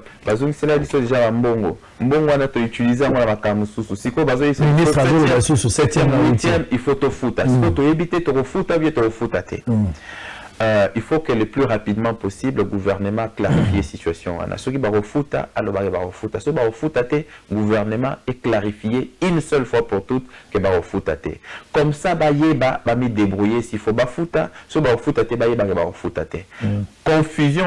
C'est là déjà bon. Bon, on a utilisé la camusou. Si quoi, ministre a sous 7e, 8e, il faut te foutre. Si faut te éviter, te refouter, bien te refouter. Il faut que le plus rapidement possible, le gouvernement clarifie la situation. Ceux qui vont refouter, alors ils vont refouter. Ceux qui vont refouter, le gouvernement est clarifié une seule fois pour toutes que va refouter. Comme ça, il va me débrouiller s'il faut refouter. Ceux qui vont refouter, il va refouter. Confusion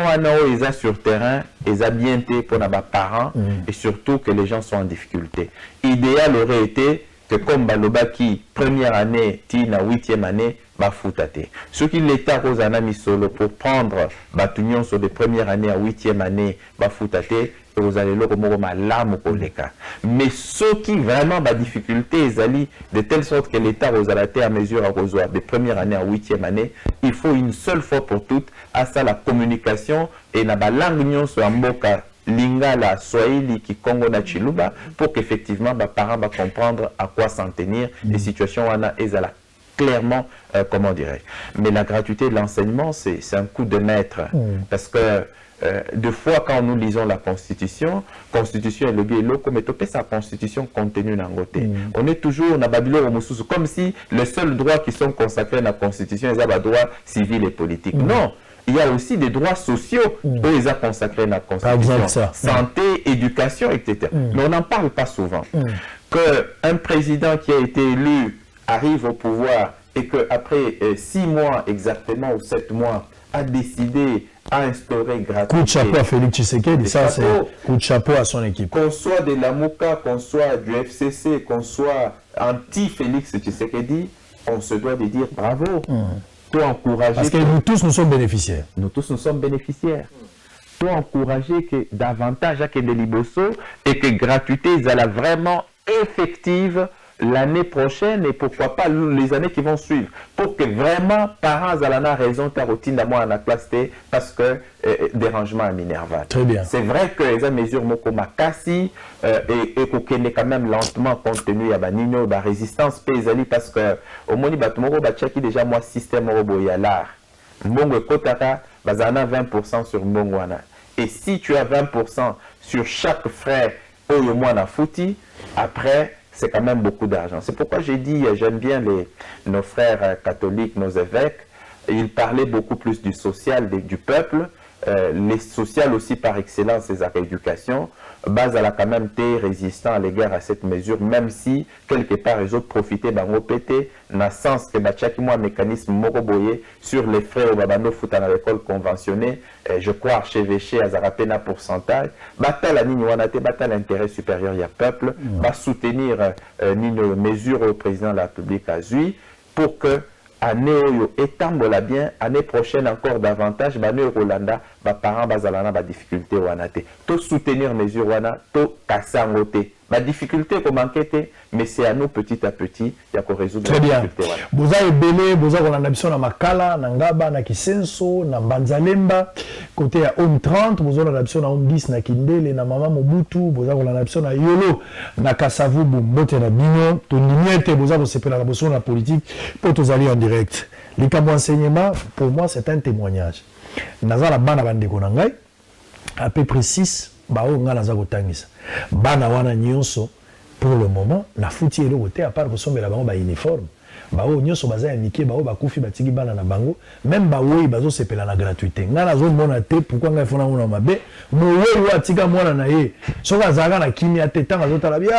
ils ont sur terrain, ils ont bien été pour nos parents et surtout que les gens sont en difficulté. Idéal aurait été que comme Balobaki, première année, Tina, 8e année, Bafoutate. Ce qui l'État aux anami solo pour prendre Batunion sur les premières années à 8e année, Bafoutate, et vous allez le remonter l'âme au leka. Mais ceux qui vraiment ont difficulté, ils allaient de telle sorte que l'État aux alaté à mesure à rejoindre des premières années à 8e année, il faut une seule fois pour toutes à ça la communication et la langue sur Mboka Lingala, Swahili, Kikongo, na Chiluba, pour qu'effectivement, les parents vont comprendre à quoi s'en tenir. Les situations, on a clairement, comment dirais-je. Mais la gratuité de l'enseignement, c'est un coup de maître. Parce que, deux fois, quand nous lisons la Constitution est le biais local, mais topé sa Constitution contenue dans le côté. On est toujours dans Babylone, comme si les seuls droits qui sont consacrés dans la Constitution, c'est les droits civils et politiques. Non, il y a aussi des droits sociaux où ils ont consacrés dans la Constitution. Santé, éducation, etc. Mais on n'en parle pas souvent. Qu'un président qui a été élu arrive au pouvoir et qu'après 6 mois exactement ou 7 mois, a décidé à instaurer gratuité. Coup de chapeau à Félix Tshisekedi, ça c'est coup de chapeau à son équipe. Qu'on soit de la MOUCA, qu'on soit du FCC, qu'on soit anti-Félix Tshisekedi, on se doit de dire bravo. Toi encourager. Parce que nous tous, nous sommes bénéficiaires. Nous tous, nous sommes bénéficiaires. Toi encourager que davantage à que de Liboso et que gratuité, elle vraiment effective l'année prochaine et pourquoi pas les années qui vont suivre. Pour que vraiment, parents aient raison, ta routine d'amour à la classe parce que dérangement à Minerval. Très bien. C'est vrai que les mesures Mokoma Kassi et qu'on est quand même lentement compte tenu à Banino, la résistance paysanne parce que au moins, Batumoro Bachaki déjà moi système Roboyalar. Mbongo Kotaka, Bazana 20% sur Mbongwana. Et si tu as 20% sur chaque frais, au moins na fouti, après, c'est quand même beaucoup d'argent. C'est pourquoi j'ai dit, j'aime bien nos frères catholiques, nos évêques, ils parlaient beaucoup plus du social, du peuple, les social aussi par excellence, les éducation, base à la quand même été résistant à l'égard à cette mesure, même si quelque part les autres profitaient d'un OPT, dans le sens que chaque mois mécanisme moroboyé sur les frais au babano foot à l'école conventionnée, je crois archevêché à Zarapena pourcentage, bataille la ligne wanate, bataille l'intérêt supérieur, il y a peuple, va soutenir une mesure au président de la République à Zui pour que année étambola bien, année prochaine encore davantage, année Rolanda, parents bazalana ba difficulté wanate. Tout soutenir mesure wana, tout casser en côté. La difficulté comme enquête, mais c'est à nous petit à petit, il y a qu'on résoudre la difficulté. Vous avez belé, vous avez une ambition na Makala, na Ngaba, na Kisenso, na Banzalemba, côté à Home 30, vous avez une ambition na Home 10, na Kindele, na Mama Mobutu, vous avez une ambition na Yolo, na Kasavubu, Mbote na Bignon, Tonimiete, vous avez une ambition na politique, pour tous aller en direct. Les cas d'enseignement, pour moi, c'est un témoignage. Naza la bana bandeko na ngai, à peu près 6, bao nga naza kotangisa. Bana wana nyonso pour le moment na futi elo côté à part kosombela bango ba uniforme bao nyonso baza ya mike bao bakufi batiki bana na bango même baoyi bazo sepela na gratuité nga nazo mona te pourquoi nga fona mona mabe moyi watika mwana na ye soka zaka na kimia te tanga zotala bia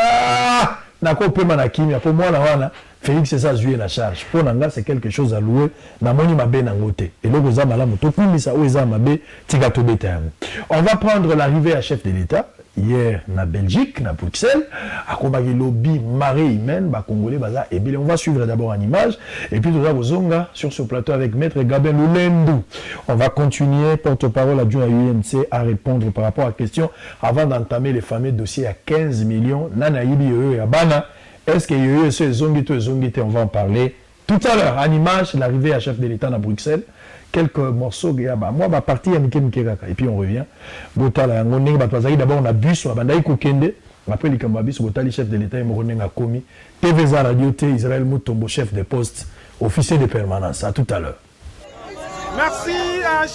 na ko pema na kimia pour mwana wana Félix c'est ça jouer la charge pour nanga c'est quelque chose à louer na moni mabe na ngote et loko za malamu to kumisa o eza mabe tika to beta. On va prendre l'arrivée à chef de l'État hier na Belgique, na Bruxelles, à combat lobby marée humaine, bah congolais baza et bien on va suivre d'abord en image et puis nous avons Zonga sur ce plateau avec maître Gabin Lulendou. On va continuer porte-parole adjoint à UNC à répondre par rapport à la question avant d'entamer les fameux dossiers à 15 millions nana yibi et abana. Est-ce que y a ce zongité, on va en parler tout à l'heure en image l'arrivée à chef de l'État à Bruxelles. Quelques morceaux, moi, ma partie, et puis on revient. D'abord, on a bus, on a Kokende, après les Kambabis, on a chef de l'État, on a commis. TVza Radio T, Israël Moutombo, chef de poste, officier de permanence. À tout à l'heure. Merci,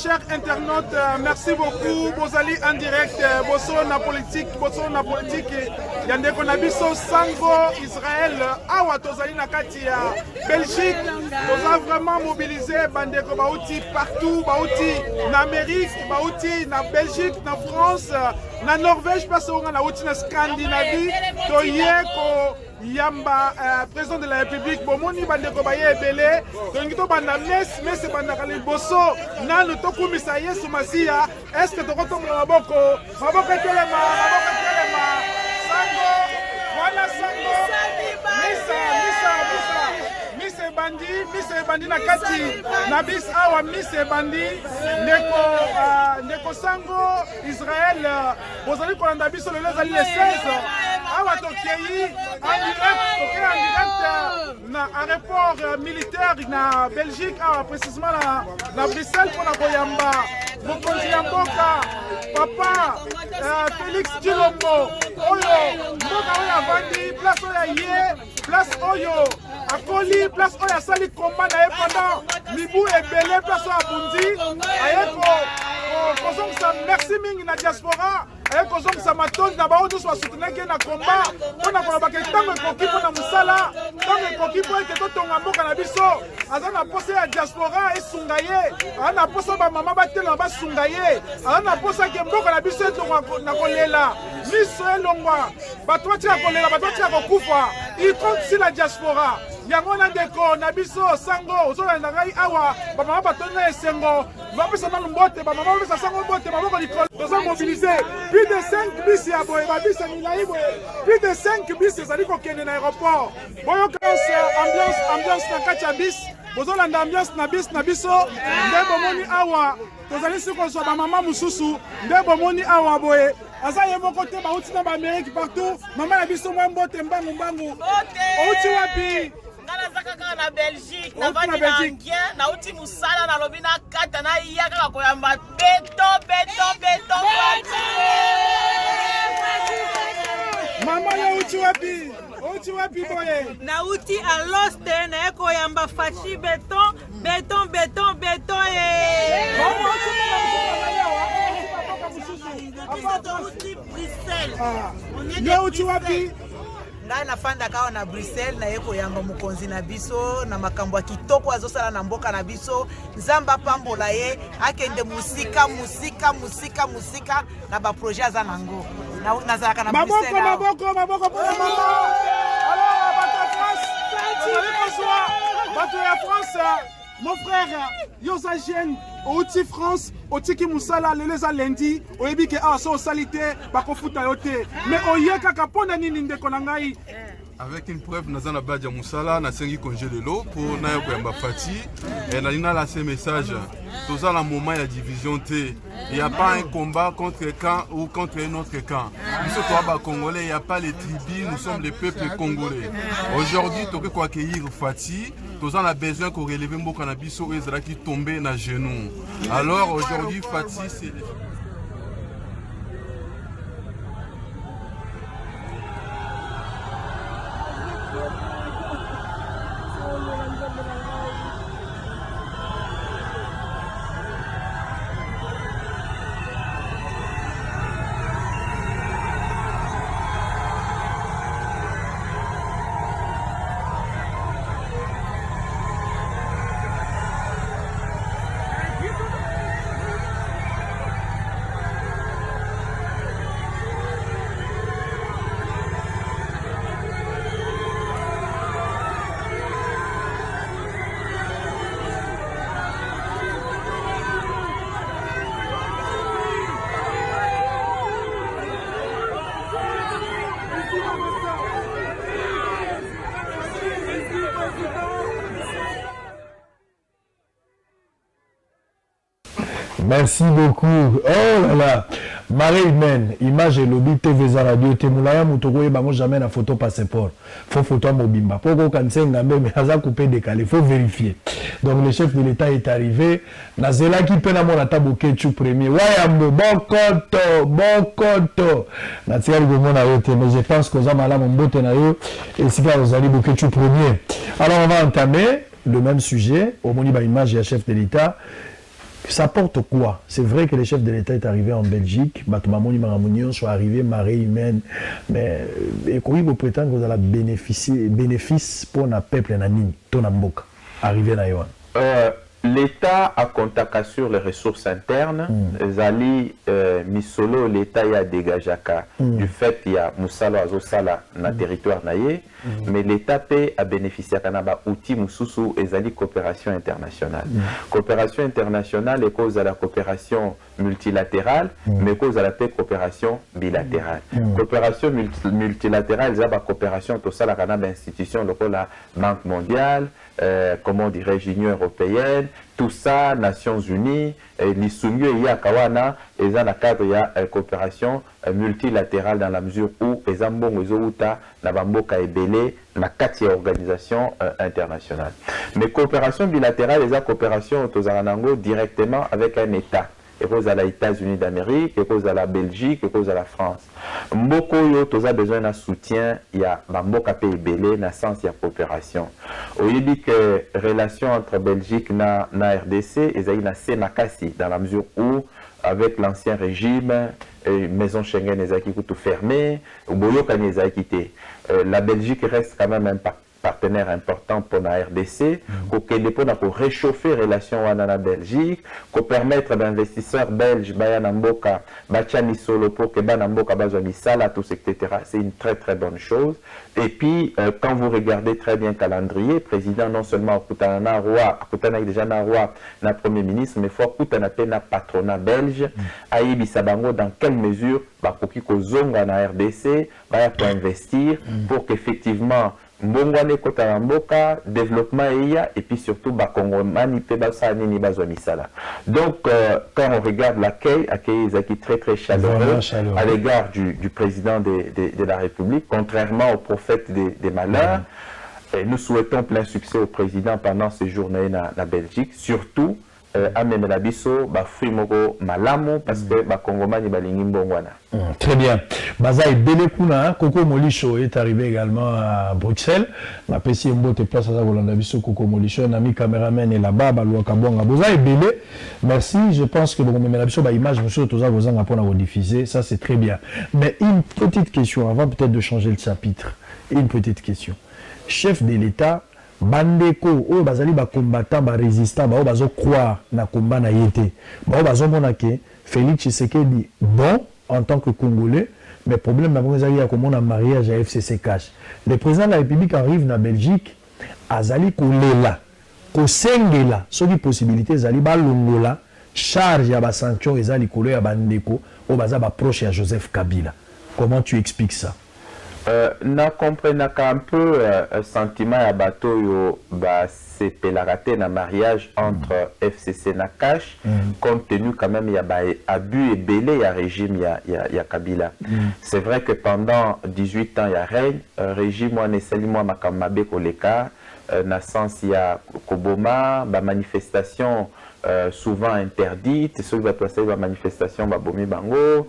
chers internautes. Merci beaucoup. Bozali en direct. Bosso na politique. Yande konabiso Sango, Israël. Awa tozali na kati ya Belgique. On a vraiment mobilisé bandeko baouti partout. Baouti na Amérique, baouti na Belgique, na France, na Norvège, parce qu'on a outi na Scandinavie. Toyeko. Yamba, président de la République, Bomoni Bandeko Baye Ebele, Dongito Banda Mes Banda Kali Bosso, Nano Toku Misaye Sumasia, est-ce que tu retombes dans Maboko Telema, Sango, voilà Sango, Miss Bandi Nakati, Nabis Awa Miss Bandi, Neko Sango, Israël, Bozali Kolandabiso le 16. awa tokei en direct na aéroport militaire na Belgique awa précisément na Bruxelles mpona koyamba mokonzi ya mboka papa Félix Tshilombo oyo mboka oyo avandi place oyo aye place oyo akoli place oyo asali komba na ye pendant mibu ebele place oyo abundi aye kozongisa merci mingi na diaspora aye kozongisa matondi na bao nyonso basoutenaki na komba mpona kolobaka ntango ekoki mpona mosala ntango ekoki mpo ete totonga mboka na biso aza na posa ya diaspora esunga ye aza na posa bamama batelema basunga ye aza na posa ke mboka na biso etonga na kolela miso elongwa bato batika kolela bato batika kokufa il compte sur la diaspora yango na ndeko na biso sango ozolanda ngai awa bamama batoni na esengo bapesa nanu mbote bamama bapesa sango mbote maboko likolo toza mobilize plus de 5 bis ya boye babis ya milai boye plus de 5 bis ezali kokende na aéroport boyoka ambiance na kati ya bis bozolanda ambiance na biso nde bomoni awa tozali si kozwa bamama mosusu nde bomoni awa boye aza ye moko te bauti na baamérique partout mama na biso mwa mbote mbangu outi wapi naza kaka na Belgique navandi na Angien nauti musala nalobi na kata na iya kaka koyamba beto mama yo uti wapi boye nauti aloste na koyamba fachi beton yo uti wapi ngai nafanda kawa na Bruxelles na ye koyamba mokonzi na biso na makambo ya kitoko azosala na mboka na biso nzambe apambola ye akende musika na baprojet aza nango nazalaka na Bruxelles maboko mpona mama alors bato ya France mon frère yoza jeune outi France otiki musala lelo eza lundi oyebi ke awa so osali te bakofuta yo te mais oye kaka mpona nini ndeko na ngai avec une preuve naza na badja musala nasengi congé lelo mpo nayo koyamba fati nali nalase message toza na moment ya division te il n'y a pas un combat contre camp ou contre un autre camp biso toa bacongolais il n'y a pas les tribus nous sommes les peuples congolais aujourd'hui toke koaccueillir fati toza na besoin korelever mboka na biso oyo ezalaki tombe na genou alors aujourd'hui fati c'est Merci beaucoup. Oh là là. Marie humaine, image et lobby TV za radio temulaya mutoko bango jamais na photo passeport. Faut photo mobimba. Poko kansenga mais aza coupé décalé, faut vérifier. Donc le chef de l'État est arrivé. Nazela qui pena mona taboke tu premier. Wayambo bokoto. Natia le mona yote mais je pense que za mala mbote na yo et sika ozali boke tu premier. Alors on va entamer le même sujet au moniba image et chef de l'État. Ça porte quoi? C'est vrai que le chef de l'État est arrivé en Belgique, Batumamoni Maramounion soit arrivé, marée humaine, mais comment vous prétendez que vous allez bénéfice pour le peuple Nanini, Tonamboka, arrivé à Yohan? L'État a contact sur les ressources internes. Zali Misolo, l'État y a dégagé du fait qu'il y a Moussalo Azosala dans le territoire naïe, mais l'État a bénéficié de outils Moussoussou et Zali coopération internationale. Coopération internationale est cause à la coopération multilatérale, mais cause à la coopération bilatérale. Coopération multilatérale, c'est la coopération tout ça la institution, la Banque mondiale, comment dirais-je, Union européenne, tout ça, Nations Unies, l'Issumio et Yakawana, et dans le cadre de la coopération multilatérale dans la mesure où les Ambongo Zouta, Nabamboka et Belé, na 4 organisations internationales. Mais coopération bilatérale, les coopérations directement avec un État. Et cause à les États-Unis d'Amérique, et cause à la Belgique, et cause à la France. Mboko yo toza besoin d'un soutien, il y a Mboka pe belé na sens il y a coopération. Au dit que relation entre Belgique na RDC et na Senakasi dans la mesure où avec l'ancien régime maison Schengen les a qui tout fermé, Boyoka les a quitté. La Belgique reste quand même un partenaire important pour la RDC, pour réchauffer les relations avec la Belgique, pour permettre d'investisseurs belges, Bayanamboka, Bachani Solo, pour que Banamboka, Bazwamisala, tout etc. C'est une très très bonne chose. Et puis, quand vous regardez très bien le calendrier, président non seulement Koutana Roi, Koutana déjà Roi, na premier ministre, mais faut Koutana na patronat belge, Aïbi Sabango, dans quelle mesure, Bakoki Kozonga na RDC, pour investir, pour qu'effectivement, Mbongwane kota mboka, développement et puis surtout Bakongomani Pebasani ni Bazwamisala. Donc quand on regarde l'accueil est très très chaleureux à l'égard du président de la République, contrairement au prophète des malheurs. Et nous souhaitons plein succès au président pendant ces journées na Belgique, surtout amène la biso ba frimogo malamu parce que ba Kongomani balingi mbongwana. Très bien. Bazaï Belekuna, Coco Molicho est arrivé également à Bruxelles. Ma PC Mbote place à Zagolanda biso Coco Molicho, un ami caméraman est là-bas, Balou Kabonga. Bazaï Belé, merci. Je pense que bon, mais la biso ba image monsieur Toza Gozanga pour la diffuser, ça c'est très bien. Mais une petite question avant peut-être de changer le chapitre. Une petite question. Chef de l'État bandeko oyo bazali ba combattant ba résistant ba bazo croire na combat na yete ba bazo mona ke Félix Tshisekedi bon en tant que Congolais mais problème na bongo ezali ya komona mariage à FCC cash. Le président de la République arrive na Belgique azali kolela kosengela soki possibilité ezali ba longola charge ya ba sanction ezali kolo ya bandeko oyo baza ba proche ya Joseph Kabila. Comment tu expliques ça? Na comprendre un peu sentiment à bateau yo ba c'est pélarate na mariage entre FCC na cash compte tenu quand même il y a abus et belé ya régime ya Kabila. C'est vrai que pendant 18 ans il y a règne régime moi ne sali moi makamabe koleka na sens il y a koboma ba manifestation souvent interdite, ceux qui vont passer la manifestation Babomi Bango,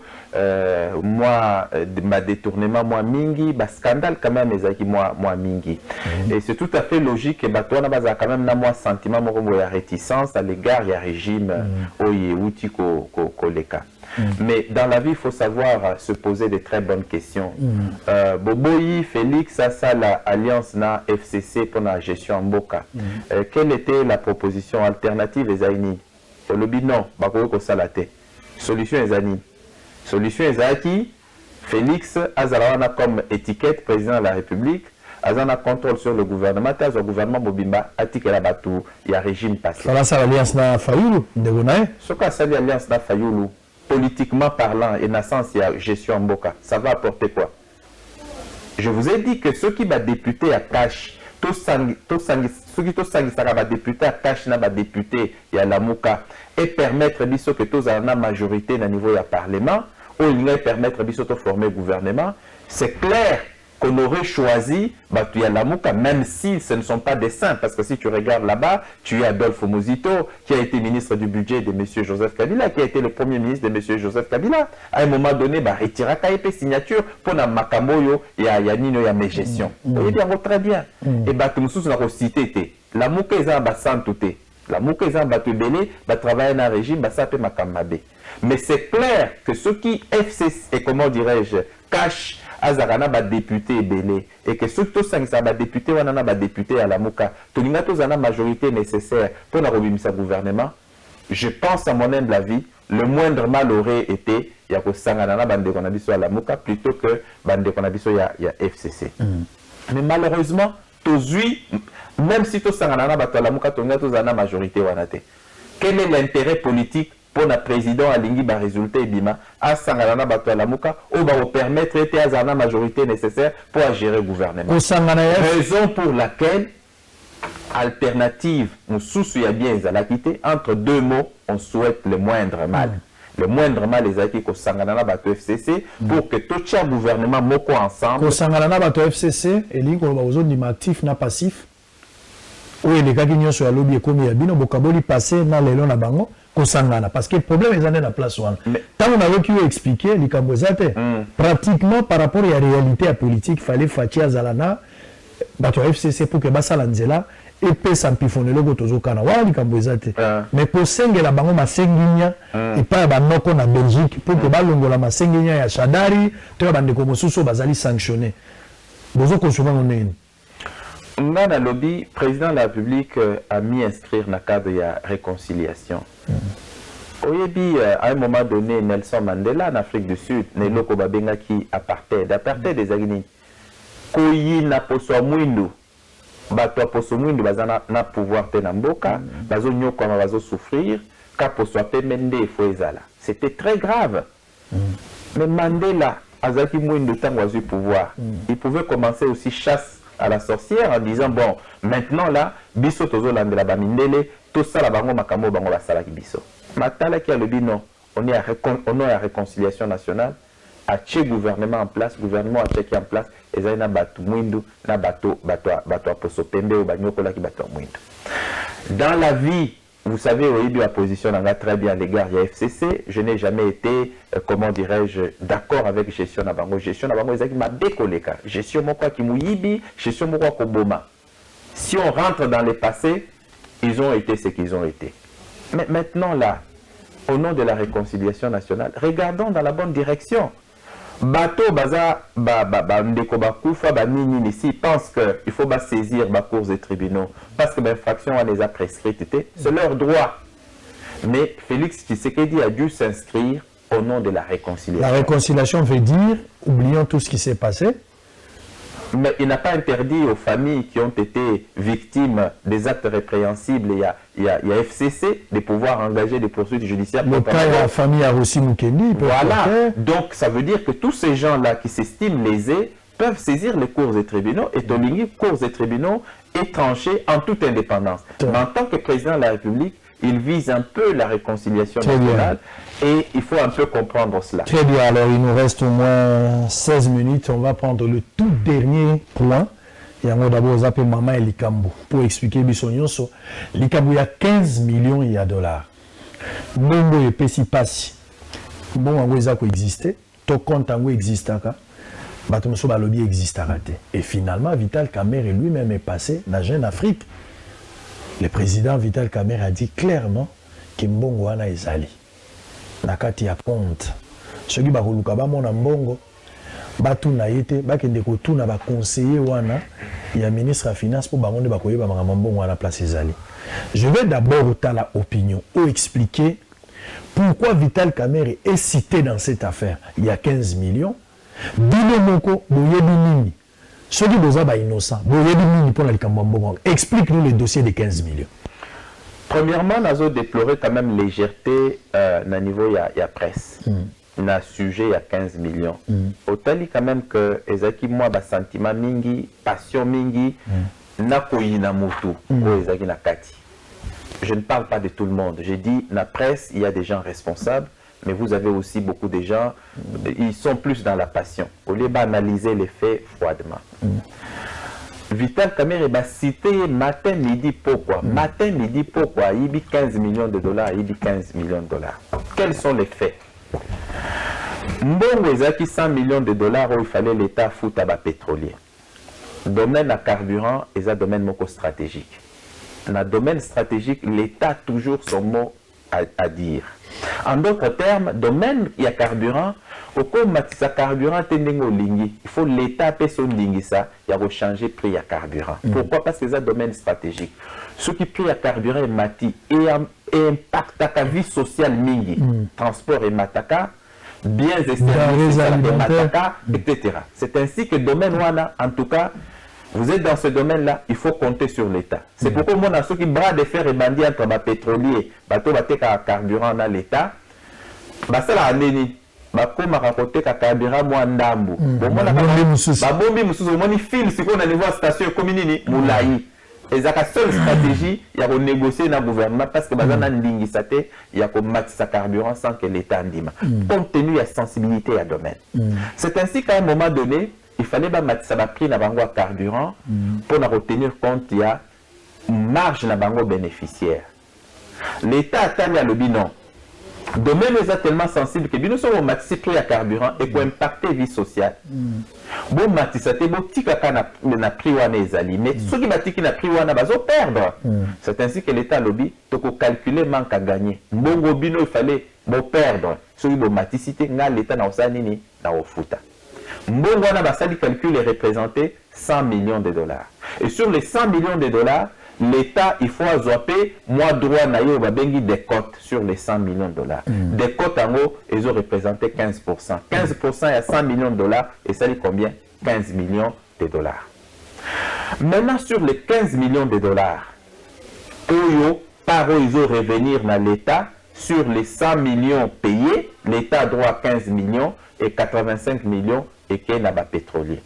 moi, ma détournement, moi mingi, bah scandale quand même, les moi mingi. Et c'est tout à fait logique que toi, on a quand même moi sentiment, moi réticence à l'égard du régime outi koleka. Mais dans la vie, il faut savoir se poser de très bonnes questions. Boboyi, Félix, ça l'alliance na FCC pour la gestion en Boka. Quelle était la proposition alternative les aïnis? Le bilan, Bakoko Salate. Solution les aïnis. Solution les aïnis. Félix Azarawana comme étiquette président de la République. Azana contrôle sur le gouvernement. Taz le gouvernement Bobimba Atikela Labatou. Il y a régime passé. Ça va l'alliance na Fayoulou. Ce qu'a ça l'alliance na Fayoulou. Politiquement parlant et dans sens il y a gestion en Boka, ça va apporter quoi? Je vous ai dit que ceux qui va députer à cash, ceux qui va députer à cash n'a pas député il y a la Mouka et permettre biso que tous en a majorité au niveau du Parlement ou il va permettre biso de former le gouvernement, c'est clair qu'on aurait choisi la Mouka, même si ce ne sont pas des saints, parce que si tu regardes là-bas, tu as Adolphe Muzito, qui a été ministre du budget de M. Joseph Kabila, qui a été le premier ministre de M. Joseph Kabila. À un moment donné, retira KP signature pour la Makamoyo, il y a Nino, il y a mes gestions. Vous voyez très bien. Et Batumsous n'a pas cité. La Mouka est un bassin tout. La Mouka est un bateau belé, travailler dans un régime, ça peut Makamabe. Mais c'est clair que ceux qui FCC, et comment dirais-je, cachent Azarana ba député belé et que surtout ça ba député wana ba député à la Mouka tolinga tozana majorité nécessaire pour la rebimisa gouvernement. Je pense à mon humble avis le moindre mal aurait été ya ko sangana na bande kona biso à la Mouka plutôt que bande kona biso ya FCC. Mais malheureusement tozui même si to sangana na ba la Mouka tolinga tozana majorité wana te. Quel est l'intérêt politique pour le président Alingi ba résultat bima à Sangalana bato la Mouka ou va permettre la majorité nécessaire pour gérer le gouvernement. Raison pour laquelle alternative mususu ya bien ezala quitté entre deux mots on souhaite le moindre mal. Le moindre mal les acquis ko sangana na bato FCC pour que tout le gouvernement moko ensemble ko sangana na bato FCC et li ko ba ozondima actif na passif ou les gars qui nyonso ya lobby ekomi ya bino bokaboli passer na lelo na bango ko sangana parce que le problème est dans la place wana tant on avait qui expliquer likambo zate pratiquement par rapport à la réalité à politique fallait fatia zalana bato FCC pour que basala nzela et pe sampifonelo go tozokana wala likambo zate mais pour sengela bango masenginya et pas banoko na Belgique pour que balongola masenginya ya Shadari to bandeko mosusu bazali sanctionné bozo konsoma nini. Ngana lobby, président de la République a mis inscrire dans le cadre de la réconciliation. Oyebi, à un moment donné, Nelson Mandela en Afrique du Sud, Nelo Kobabenga qui apartheid des Agni. Koyi na poso mwindu, bato poso mwindu bazana na pouvoir te na mboka, bazo nyoko ma bazo souffrir, ka poso pe mende foezala. C'était très grave. Mais Mandela, azaki mwindu tango azu pouvoir, il pouvait commencer aussi chasse à la sorcière en disant bon maintenant là biso tozo landela ba mindele to sala bango makambo bango basala ki biso matala ki a le bino on est à réconciliation nationale a tché gouvernement en place gouvernement a tché en place ezali na batu mwindu na bato poso pembe ou banyoko la ki bato mwindu dans la vie. Vous savez, la position a très bien à l'égard de la FCC. Je n'ai jamais été, comment dirais-je, d'accord avec gestion Nabango. Gestion Nabango, c'est m'a décollé. Gestion Mokwa Kimouyibi, gestion Mokwa Koboma. Si on rentre dans le passé, ils ont été ce qu'ils ont été. Mais maintenant, là, au nom de la réconciliation nationale, regardons dans la bonne direction. Bateau baza ndeko bakufa banini ici pense que il faut saisir les cours et tribunaux parce que l'infraction on les a prescrites, c'est leur droit. Mais Félix Tshisekedi a dû s'inscrire au nom de la réconciliation. La réconciliation veut dire oublions tout ce qui s'est passé. Mais il n'a pas interdit aux familles qui ont été victimes des actes répréhensibles, il y a FCC, de pouvoir engager des poursuites judiciaires. Le cas de la famille a aussi Mukendi. Voilà, donc ça veut dire que tous ces gens-là qui s'estiment lésés peuvent saisir les cours et tribunaux et Tolingi, cours et tribunaux et trancher en toute indépendance. Mais en tant que président de la République, il vise un peu la réconciliation nationale et il faut un peu comprendre cela. Très bien, alors il nous reste au moins 16 minutes. On va prendre le tout dernier point. Il y a d'abord zappé Mama et Likambo pour expliquer Bissonyoso. Likambo, il y a 15 millions de dollars. Bongo et Pessi Passi. Bon, en gros, ça existait. Ton compte en gros existe. Batumso Balobi existe. Et finalement, Vital Kamerhe lui-même est passé dans Jeune Afrique. Le président Vital Kamerhe a dit clairement que Mbongo wana ezali. Nakati ya compte. Ceux qui bakoluka ba mona Mbongo, batu na yete, bakende kotuna ba conseiller wana, il y a ministre à finance pour bangonde bakoyeba makambo Mbongo wana place ezali. Je vais d'abord tala opinion ou expliquer pourquoi Vital Kamerhe est cité dans cette affaire. Il y a 15 millions. Bino moko boyebi nini. Ceux qui sont innocents, explique-nous le dossier de 15 millions. Premièrement, nous avons déploré quand même légèreté au niveau de la presse. Dans le sujet, il y a 15 millions. Autant quand même que Ezaki, moi, sentiment mingi, passion mingi, na koyi na mutu, Ezaki na kati. Je ne parle pas de tout le monde. J'ai dit, dans la presse, il y a des gens responsables. Mais vous avez aussi beaucoup de gens, ils sont plus dans la passion. Au lieu d'analyser les faits froidement. Vital Kamerhe a cité matin, midi, pourquoi? Matin, midi, pourquoi? Il y a 15 millions de dollars, il y a 15 millions de dollars. Quels sont les faits? Mbongo ezaki 100 millions de dollars où il fallait l'État foutre à pétrolier. Domaine à carburant, et un domaine moko stratégique. Dans le domaine stratégique, l'État a toujours son mot à dire. En d'autres termes, domaine il y a carburant, au cas où ça carburant il faut l'État payer son lingi ça, il y a changer prix à carburant. Pourquoi? Parce que c'est un domaine stratégique. Ce qui prix à carburant est mati et impact à la vie sociale mingi, transport et mataka, biens et services et mataka, etc. C'est ainsi que le domaine wana, en tout cas, vous êtes dans ce domaine-là, il faut compter sur l'État. C'est pourquoi moi, dans ceux qui bras de fer et bandits entre les pétroliers, bateau carburant dans l'État, ça la année, comme raconter que carburant moi ndambu. Bon moi bombi mususu, bombi fil, c'est qu'on a niveau station comme nini moulayi. Et la seule stratégie, il y a négocier dans le gouvernement parce que il y a matisa carburant sans que l'État ndima. Compte tenu de la sensibilité à domaine. C'est ainsi qu'à un moment donné, il fallait matisa prix na bango carburant pour retenir compte il y a marge na bango bénéficiaire. L'État a tenu à le bilan. Domaine est tellement sensible que nous sommes matisi prix à carburant et pour impacter vie sociale. Bon matisa te bo tika na prix wana ezali mais ceux qui batiki na prix wana bazo perdre. C'est ainsi que l'État lobby toko calculer manque à gagner. Mbongo bino il fallait bo perdre. Ceux qui bo matisité nga l'État na osani ni na ofuta. Mbongo wana basali calcul est représenté 100 millions de dollars. Et sur les 100 millions de dollars, l'État, il faut azouaper, moi droit na yo babengi des cotes sur les 100 millions de dollars. Des cotes en haut, ils ont représenté 15%. 15% il y a 100 millions de dollars et ça dit combien? 15 millions de dollars. Maintenant sur les 15 millions de dollars, Oyo, par eux, ils ont revenir dans l'État sur les 100 millions payés, l'État a droit à 15 millions et 85 millions et qu'il y a pétrolier.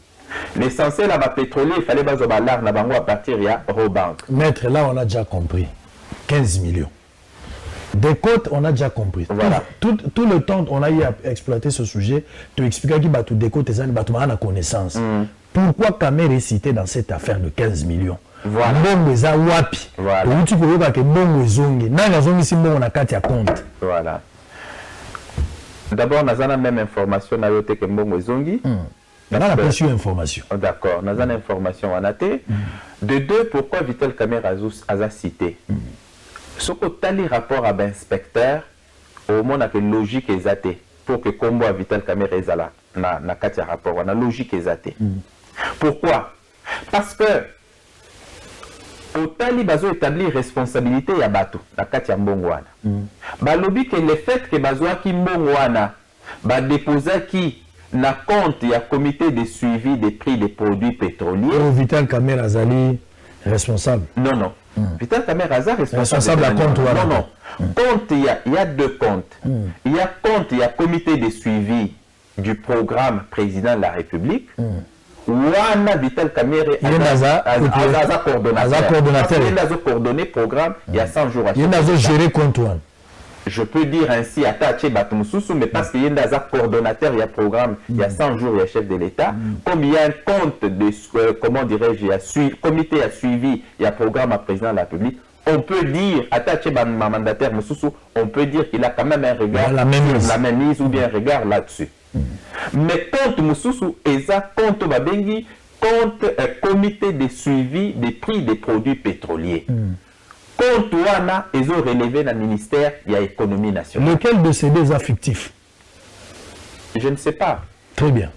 L'essentiel à ma pétrolier, il fallait baser l'art à partir de Robank. Maître, là on a déjà compris. 15 millions. Des côtes, on a déjà compris. Voilà. Tout le temps, on a eu à exploiter ce sujet. Tu expliques qu'il y a des côtes et la connaissance. Pourquoi Kamere est cité dans cette affaire de 15 millions? Voilà. Voilà. D'abord, nous avons la même information que Mbongo Zongi. On a la information. D'accord, nous avons l'information en AT. De deux, pourquoi Vital Kamere a cité ce que tu as les rapports à l'inspecteur, au moins, il y a une logique exatée pour que Combo à Vital Kamere est là. Na katia rapport, on a logique exatée. Pourquoi? Parce que au tali bazo établir responsabilité ya bato na katia mbongwana. Ba lobi que le fait que bazo ki mbongwana ba déposer qui na compte ya comité de suivi des prix des produits pétroliers. Vital Kamere Azali responsable. Non. Vital Kamere Azali responsable à compte. Non. Compte, il y a deux comptes. Il y a compte, il y a comité de suivi du programme président de la République. Wana Vital Kamere Aza coordonnateur. Il a coordonné programme il y a 100 jours. Il a géré compte. Je peux dire ainsi à Taché Batumususu, mais parce qu'il y a un coordonnateur, il y a programme, il y a 100 jours, il y a chef de l'État. Comme il y a un compte de, comment dirais-je, il y a comité à suivi, il y a programme à président de la République. On peut dire, à Taché mandataire Mususu, on peut dire qu'il a quand même un regard la même mise ou bien un regard là-dessus. Mais compte Mususu, Eza compte Babengi, compte comité de suivi des prix des produits pétroliers. Compte Wana, ils ont relevé dans le ministère de l'économie nationale. Lequel de ces deux est fictif? Je ne sais pas. Très bien.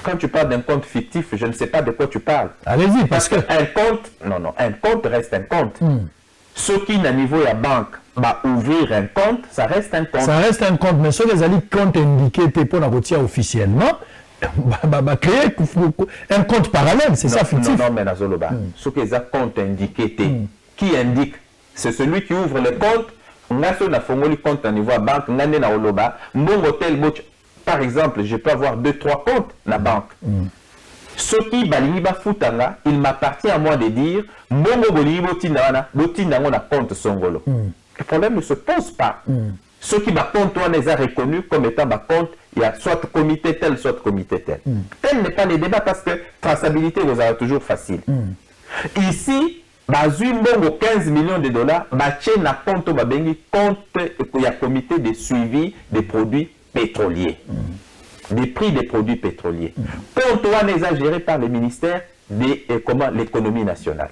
Quand tu parles d'un compte fictif, je ne sais pas de quoi tu parles. Allez-y, parce que... Un compte, un compte reste un compte. Ceux qui, à niveau de la banque, va ouvrir un compte, ça reste un compte. Ça reste un compte, mais ceux qui ont compte indiqué pour la retirer officiellement, créer un compte parallèle, c'est ça fictif? Non, mais Nazoloba, ceux qui ont compte indiqué, qui indique, c'est celui qui ouvre le compte. On a fait compte à niveau de banque, on a na oloba. Mon hôtel, par exemple, je peux avoir 2-3 comptes na banque. Ce qui baliba futanga, il m'appartient à moi de dire, mon bolibo tindana, botindango na compte songolo. Le problème ne se pose pas. Ceux qui ma compte on les a reconnus comme étant ma compte, il y a soit comité tel, soit comité tel. Tel n'est pas le débat parce que traçabilité vous a toujours facile. Ici, bazui mbongo 15 millions de dollars, bache na compte babengi compte il y a comité de suivi des produits pétroliers. Des prix des produits pétroliers. Compte on est géré par le ministère de l'économie nationale.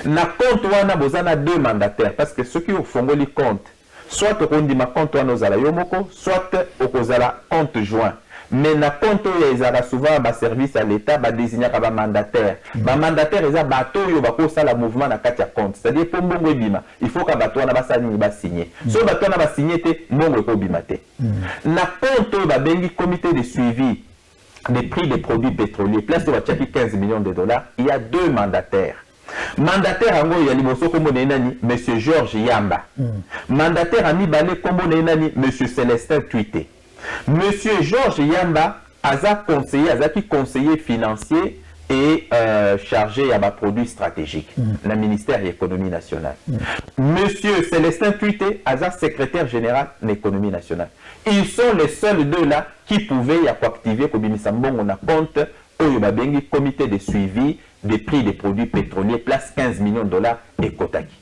Na compte on a besoin de 2 mandataires parce que ceux qui ont fondé les comptes, soit au ma compte on a yomoko, soit au compte joint. Mais na compte ils ont souvent un service à l'État, ba désigner comme mandataire. Ba mandataire ils ont bateau yo ba ko sala mouvement na katia compte. C'est-à-dire pour mbongo bima, il faut que bateau na ba sani ba signer. So bateau na ba signer te mbongo ko bima te. Na compte ba bengi comité de suivi des prix des produits pétroliers, place de ba 15 millions de dollars, il y a 2 mandataires. Mandataire ango ya liboso kombo nani monsieur Georges Yamba. Mandataire ami balé kombo nani monsieur Célestin Tuité. Monsieur Georges Yamba, Aza conseiller financier et chargé à ma produit stratégique, le ministère de l'économie nationale. Monsieur Célestin Tuité, secrétaire général de l'économie nationale. Ils sont les seuls deux là qui pouvaient activer on a compte au comité de suivi des prix des produits pétroliers, place 15 millions de dollars et Kotaki.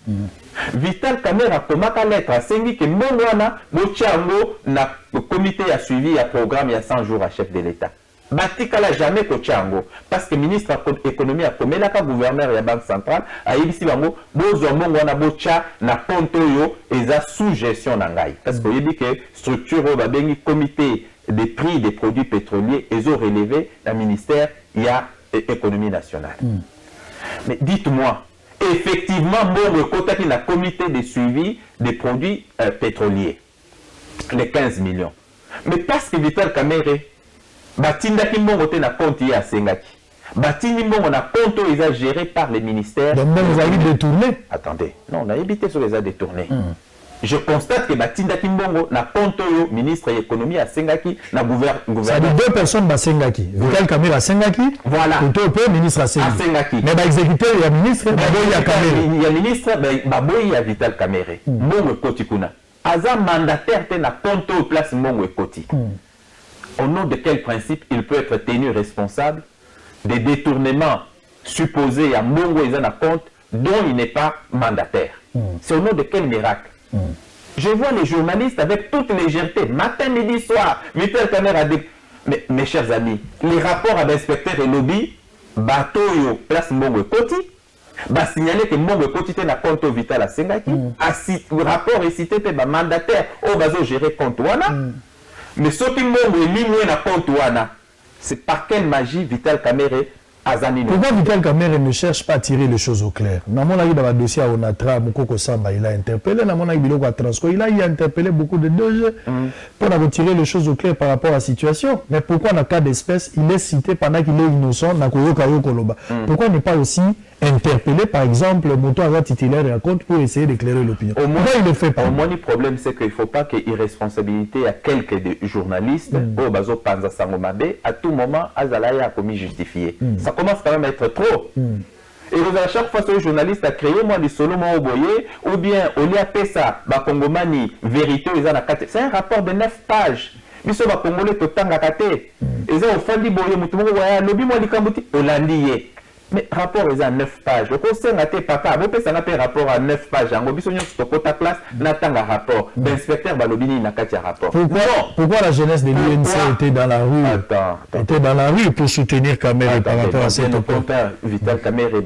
Vital Kamera komaka lettre à Sengi que Mongwana, Bochango, na comité a suivi un programme il y a 100 jours à chef de l'État. Batikala jamais Kochango, parce que le ministre de l'économie a commis la gouverneur de la Banque centrale, a dit bango, bozo Mongwana Bocha, na compte yo, et za sous-gestion nangai. Parce que il dit que structure au babengi comité des prix des produits pétroliers, ils ont relevé le ministère, il y a économie nationale. Mais dites-moi, effectivement, mon quota qui a comité de suivi des produits pétroliers, les 15 millions. Mais parce que Vital Kamere, Batinda qui m'ont voté na compte à Sengaki. Batini m'ont na compte ils ont géré par les ministères. Donc vous avez détourné. Attendez, non, on a évité ce qu'ils ont détourné. Je constate que Batinda Kimbongo na compte au ministre de l'économie à Sengaki, na gouvernement. Ça dit deux personnes à Sengaki. Vital Kamere à Sengaki. Voilà. Plutôt ministre à Sengaki. Mais exécuté il y a ministre, Baboyi à Kamere. Il y a ministre, Baboyi à Vital Kamere. Mongo Koti kuna. Aza mandataire te na compte au place Mongo Koti. Au nom de quel principe il peut être tenu responsable des détournements supposés à Mongo Eza na compte dont il n'est pas mandataire? C'est au nom de quel miracle? Je vois les journalistes avec toute légèreté, matin, midi, soir, Vital Kamere a dit, mais mes chers amis, les rapports à l'inspecteur et lobby, bateau yo, place Mbongo Koti, va signaler que Mbongo Koti te na compte Vital à Sengaki, le rapport est cité pe ba mandataire au bazo gérer compte wana, mais ce qui Mbongo est limoué na compte wana, c'est par quelle magie Vital Kamere Pourquoi Vital Kamere ne cherche pas à tirer les choses au clair? Dans le dossier à Onatra, Mokoko Samba, il a interpellé, dans le Transco, il a interpellé beaucoup de DG pour retirer les choses au clair par rapport à la situation. Mais pourquoi dans le cas d'espèce, il est cité pendant qu'il est innocent, pourquoi ne pas aussi interpeller, par exemple, le moto à titulaire et à compte pour essayer d'éclairer l'opinion? Pourquoi il le fait pas? Au moins, le problème, c'est qu'il ne faut pas qu'il y ait irresponsabilité à quelques journalistes, au bazo panza sangomabe, à tout moment, Azalaya a commis justifié. Ça commence quand même à être trop. Et à chaque fois que le journaliste a créé, moi, les solo au boyer, ou bien, au lieu de ça, Bakongomani, vérité, c'est un rapport de 9 pages. Biso ba Congolais to tanga kate. Eza ofandi boye mutu moko ya lobi mo likambuti olandiye. Mais rapport est à 9 pages. Le conseil n'a pas papa. Vous pouvez un rapport à 9 pages. En gobisson sur ta classe, n'attend un rapport. L'inspecteur Balobini n'a qu'à rapport. Pourquoi la jeunesse de l'UNC était dans la rue? Était dans la rue pour soutenir Kamere par rapport à cette opération. Vital Kamere,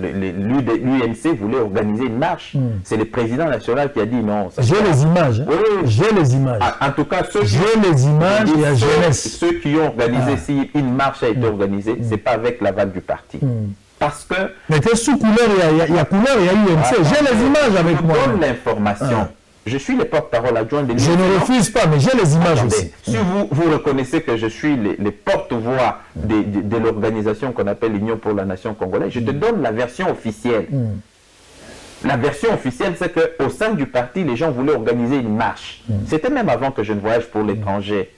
l'UNC voulait organiser une marche. C'est le président national qui a dit non. J'ai les images. J'ai les images. En tout cas, j'ai les images de la jeunesse. Ceux qui ont organisé, si une marche a été organisée, c'est pas avec l'aval du parti. Parce que... Mais t'es sous couleur, il y a couleur, il y a UNC. J'ai les images avec moi. Je donne l'information. Je suis le porte-parole adjoint de l'UNC. Je ne refuse pas, mais j'ai les images aussi. Si vous reconnaissez que je suis le porte-voix de l'organisation qu'on appelle l'Union pour la Nation congolaise, je te donne la version officielle. La version officielle, c'est qu'au sein du parti, les gens voulaient organiser une marche. C'était même avant que je ne voyage pour l'étranger.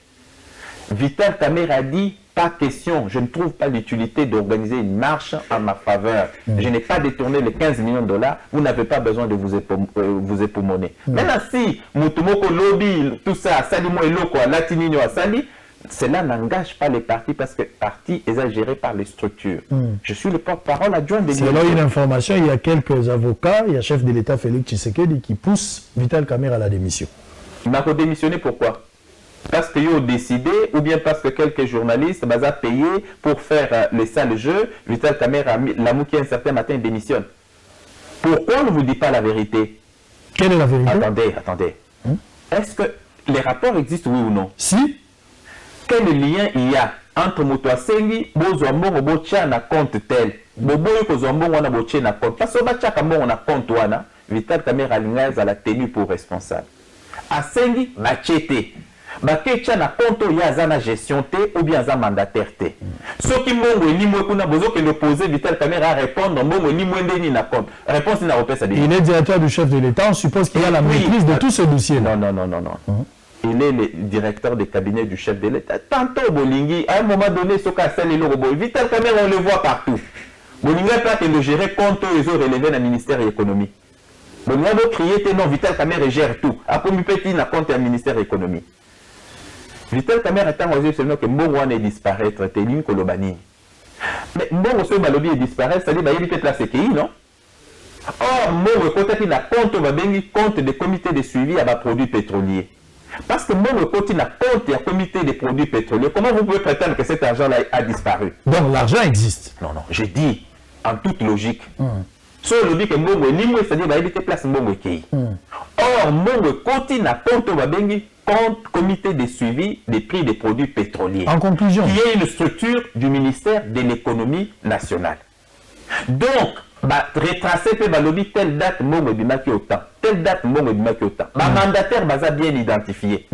Vital Kamere a dit, pas question, je ne trouve pas l'utilité d'organiser une marche en ma faveur. Je n'ai pas détourné les 15 millions de dollars, vous n'avez pas besoin de vous époumoner. Maintenant, si Moutoumoko Lobby, tout ça, Salimo et Loko, Latinino à Sali, cela n'engage pas les partis parce que les partis sont gérés par les structures. Je suis le porte-parole adjoint des... Selon une information, il y a quelques avocats, il y a le chef de l'État Félix Tshisekedi qui pousse Vital Kamere à la démission. Il m'a démissionné pourquoi? Parce qu'ils ont décidé, ou bien parce que quelques journalistes ont payé pour faire les sales jeux, Vital Kamere, la mouki un certain matin démissionne. Pourquoi on ne vous dit pas la vérité? Quelle est la vérité? Attendez. Est-ce que les rapports existent, oui ou non? Si. Quel lien il y a entre Motoasengi, Bozwambongo, Bocha na compte tel, Boboyo Kozwambongo na Boche na compte? Parce que Bachaka Mbongo na compte wana, Vital Kamere a la tenue pour responsable. Asengi, Machete. Bakecha na compte ya zana gestion T ou bien za mandataire T. Ce qui Mbongo elimwe kuna bozo que l'opposé Vital Kamere a répondre Mbongo elimwe ndeni na compte. Réponse na repère ça. Il est directeur du chef de l'État, on suppose qu'il a la maîtrise de tout ce dossier là. Non. il est le directeur des cabinets du chef de l'État. Tantôt, Bolingi, à un moment donné, ce cas c'est le robot. Vital Kamerhe, on le voit partout. Bolingi a pas de gérer compte, ils ont relevé dans le ministère de l'économie. Bolingi a crié que non, Vital Kamerhe gère tout. Après, il petit na compte au ministère de l'économie. Vital Kamerhe est en seulement que Mbongo est disparaître, c'est une colobanie. Mais Mbongo, ce Balobi est disparaître, c'est-à-dire qu'il y a peut-être la CKI, non? Or, Mbongo, quand il a compte des comités de suivi à des produits pétroliers. Parce que Mbongo, quand il a compte des comités des produits pétroliers, comment vous pouvez prétendre que cet argent-là a disparu? Donc l'argent existe. Non, non, j'ai dit, en toute logique. Sur le dit que Mbongo est libre, c'est-à-dire qu'il y a des places Mbongo est. Or, Mbongo, quand il a compte comité de suivi des prix des produits pétroliers. En conclusion, qui est une structure du ministère de l'économie nationale. Donc, retracer peut balobi telle date Mbongo bimaki autant, telle date Mbongo bimaki autant. Mandataire baza bien identifié.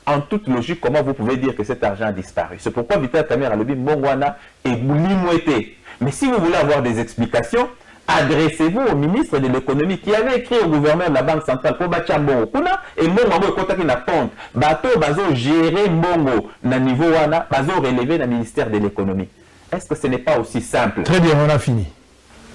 En toute logique, comment vous pouvez dire que cet argent a disparu? C'est pourquoi Vital Kamerhe alobi Mbongwana est limouetté. Mais si vous voulez avoir des explications, adressez-vous au ministre de l'économie qui avait écrit au gouverneur de la Banque centrale pour bâtir Mbongo kuna et Mbongo est contacté na compte bateau bazo gérer Mbongo na niveau wana bazo relevé dans le ministère de l'économie. Est-ce que ce n'est pas aussi simple? Très bien, on a fini.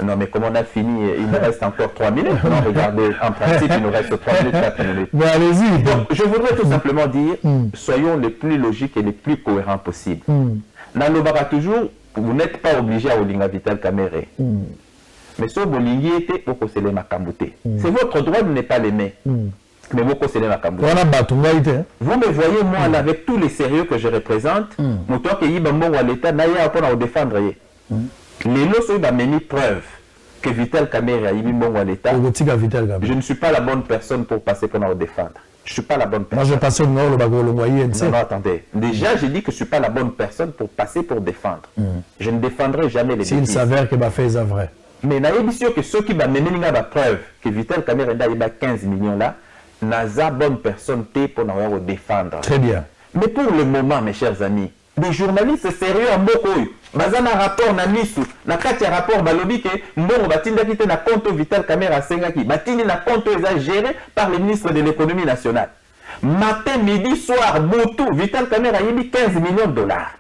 Non, mais comme on a fini, il nous reste encore 3 minutes. Non, regardez, en principe, il nous reste 3 minutes, 4 minutes. Mais allez-y. Donc, je voudrais tout simplement dire, soyons les plus logiques et les plus cohérents possibles. Dans le bara toujours, vous n'êtes pas obligé à Olinga Vital Kamerhe. Mais ce Bolingi était pour conseiller Makambouté. C'est votre droit de ne pas l'aimer. Mais vous conseillez Makambouté. Vous me voyez, moi, là, avec tous les sérieux que je représente, moi, toi qui est à l'État, n'a pas à défendre. Les lots sont mis preuve que Vital Kamerhe a eu Mbongo à l'État. Je ne suis pas la bonne personne pour passer pour nous défendre. Je ne suis pas la bonne personne. Moi, je passe au nord, le moyen. Non, non, attendez. Déjà, j'ai dit que je ne suis pas la bonne personne pour passer pour défendre. Je ne défendrai jamais les s'il s'avère que fait ça vrai. Mais il y a sûr que ceux qui m'ont mené la preuve que Vital Kamerhe a 15 millions là, n'a pas bonne personne pour nous défendre. Très bien. Mais pour le moment, mes chers amis, les journalistes sérieux en beaucoup. Bazana rapport na misu na kati rapport balobi ke Mbongo batinda kite na compte Vital Kamerhe asengaki batindi na compte géré par le ministre de l'économie nationale. Matin, midi, soir, Boutou, Vital Kamerhe a eu 15 millions de dollars.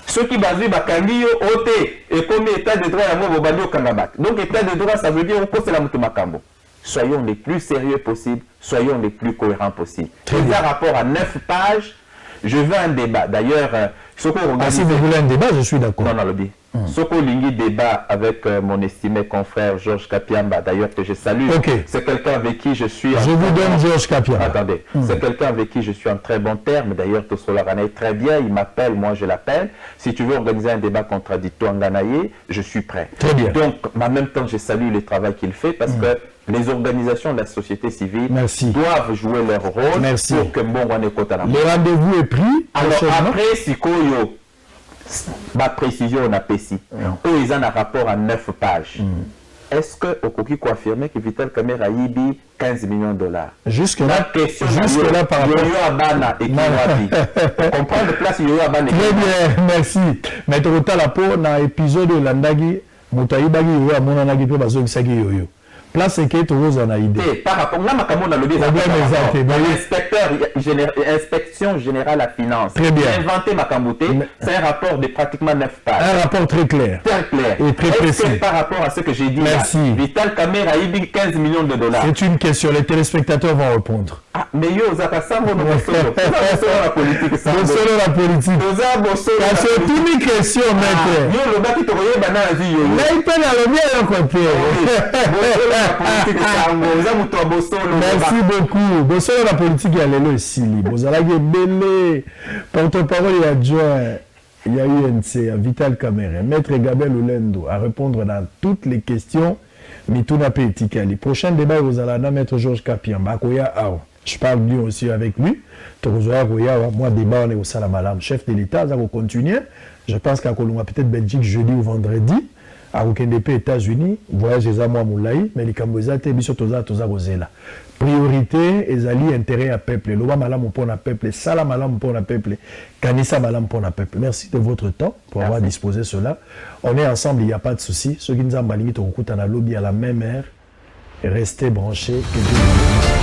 Ceux qui basent bakangi OT et comme état de droit à moi bobandi kangabat. Donc état de droit ça veut dire on c'est la mutumakambo. Soyons les plus sérieux possibles, soyons les plus cohérents possibles. Un rapport à 9 pages. Je veux un débat. D'ailleurs, si vous voulez un débat, je suis d'accord. Non, non, le Soko Lingui débat avec mon estimé confrère Georges Kapiamba, d'ailleurs que je salue. C'est quelqu'un avec qui je suis... Je vous donne Georges Kapiamba. Attendez, c'est quelqu'un avec qui je suis en très bon terme. D'ailleurs, Tosola Ranaï très bien, il m'appelle, moi je l'appelle. Si tu veux organiser un débat contradictoire en Ganaïe, je suis prêt. Très bien. Donc, en même temps, je salue le travail qu'il fait parce que les organisations de la société civile doivent jouer leur rôle pour que Mbongo ne compte à la. Le rendez-vous est pris. Alors après, si Koyo, ma précision on a PSI, eux ils ont un rapport à 9 pages. Est-ce que Okoki peut affirmer que Vital Kamerhe a eu 15 millions de dollars? Jusque-là, par rapport à Abana et Kiwabi. Comprendre place Yoyo Abana. Très bien, merci. Mais tu as la peau dans l'épisode de Landagi, Moutaïbagi Yoyo Amonanagi Pe Bazongisagi Yoyo. Place que tu as une idée. Par rapport à l'inspection générale à finance. Très bien. Inventé Makambouté, c'est un rapport de pratiquement 9 pages. Un rapport très clair. Très clair. Et très précis. Par rapport à ce que j'ai dit, Vital Kamerhe a eu 15 millions de dollars. C'est une question, les téléspectateurs vont répondre. Ah, mais yo, ça passe ça, mon la politique. Selon la politique. C'est une question, maître. Yo, le bas qui te voyait, banane, yo. Mais il peut aller bien à côté. Merci beaucoup. Bossolo la politique, il y a l'élo ici. Bozalagi Belé, porte-parole et adjoint. Il y a UNC, à Vital Kamerhe, Maître Gabel Oulendo, à répondre dans toutes les questions. Mituna Petikali. Prochain débat, vous allez Maître Georges Kapiamba. Je parle lui aussi avec lui. Moi, débat, on est au Salamalam. Chef de l'État, ça va continuer. Je pense qu'à Colomba, peut-être Belgique, jeudi ou vendredi. À Okendepe, États-Unis, voyage des Amois Moulaï, mais les Cambodgiens, Biso Toza, Toza Rosela. Priorité, Ezali, intérêt à peuple. Loba Malam pour le peuple, Salam Malam pour le peuple, Kanissa Malam pour le peuple. Merci de votre temps pour avoir disposé cela. On est ensemble, il n'y a pas de souci. Ceux qui nous ont baligné, on écoute à la lobby à la même heure. Restez branchés. Que Dieu vous bénisse.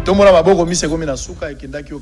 tomona maboko mise komi na suka ekendaki yo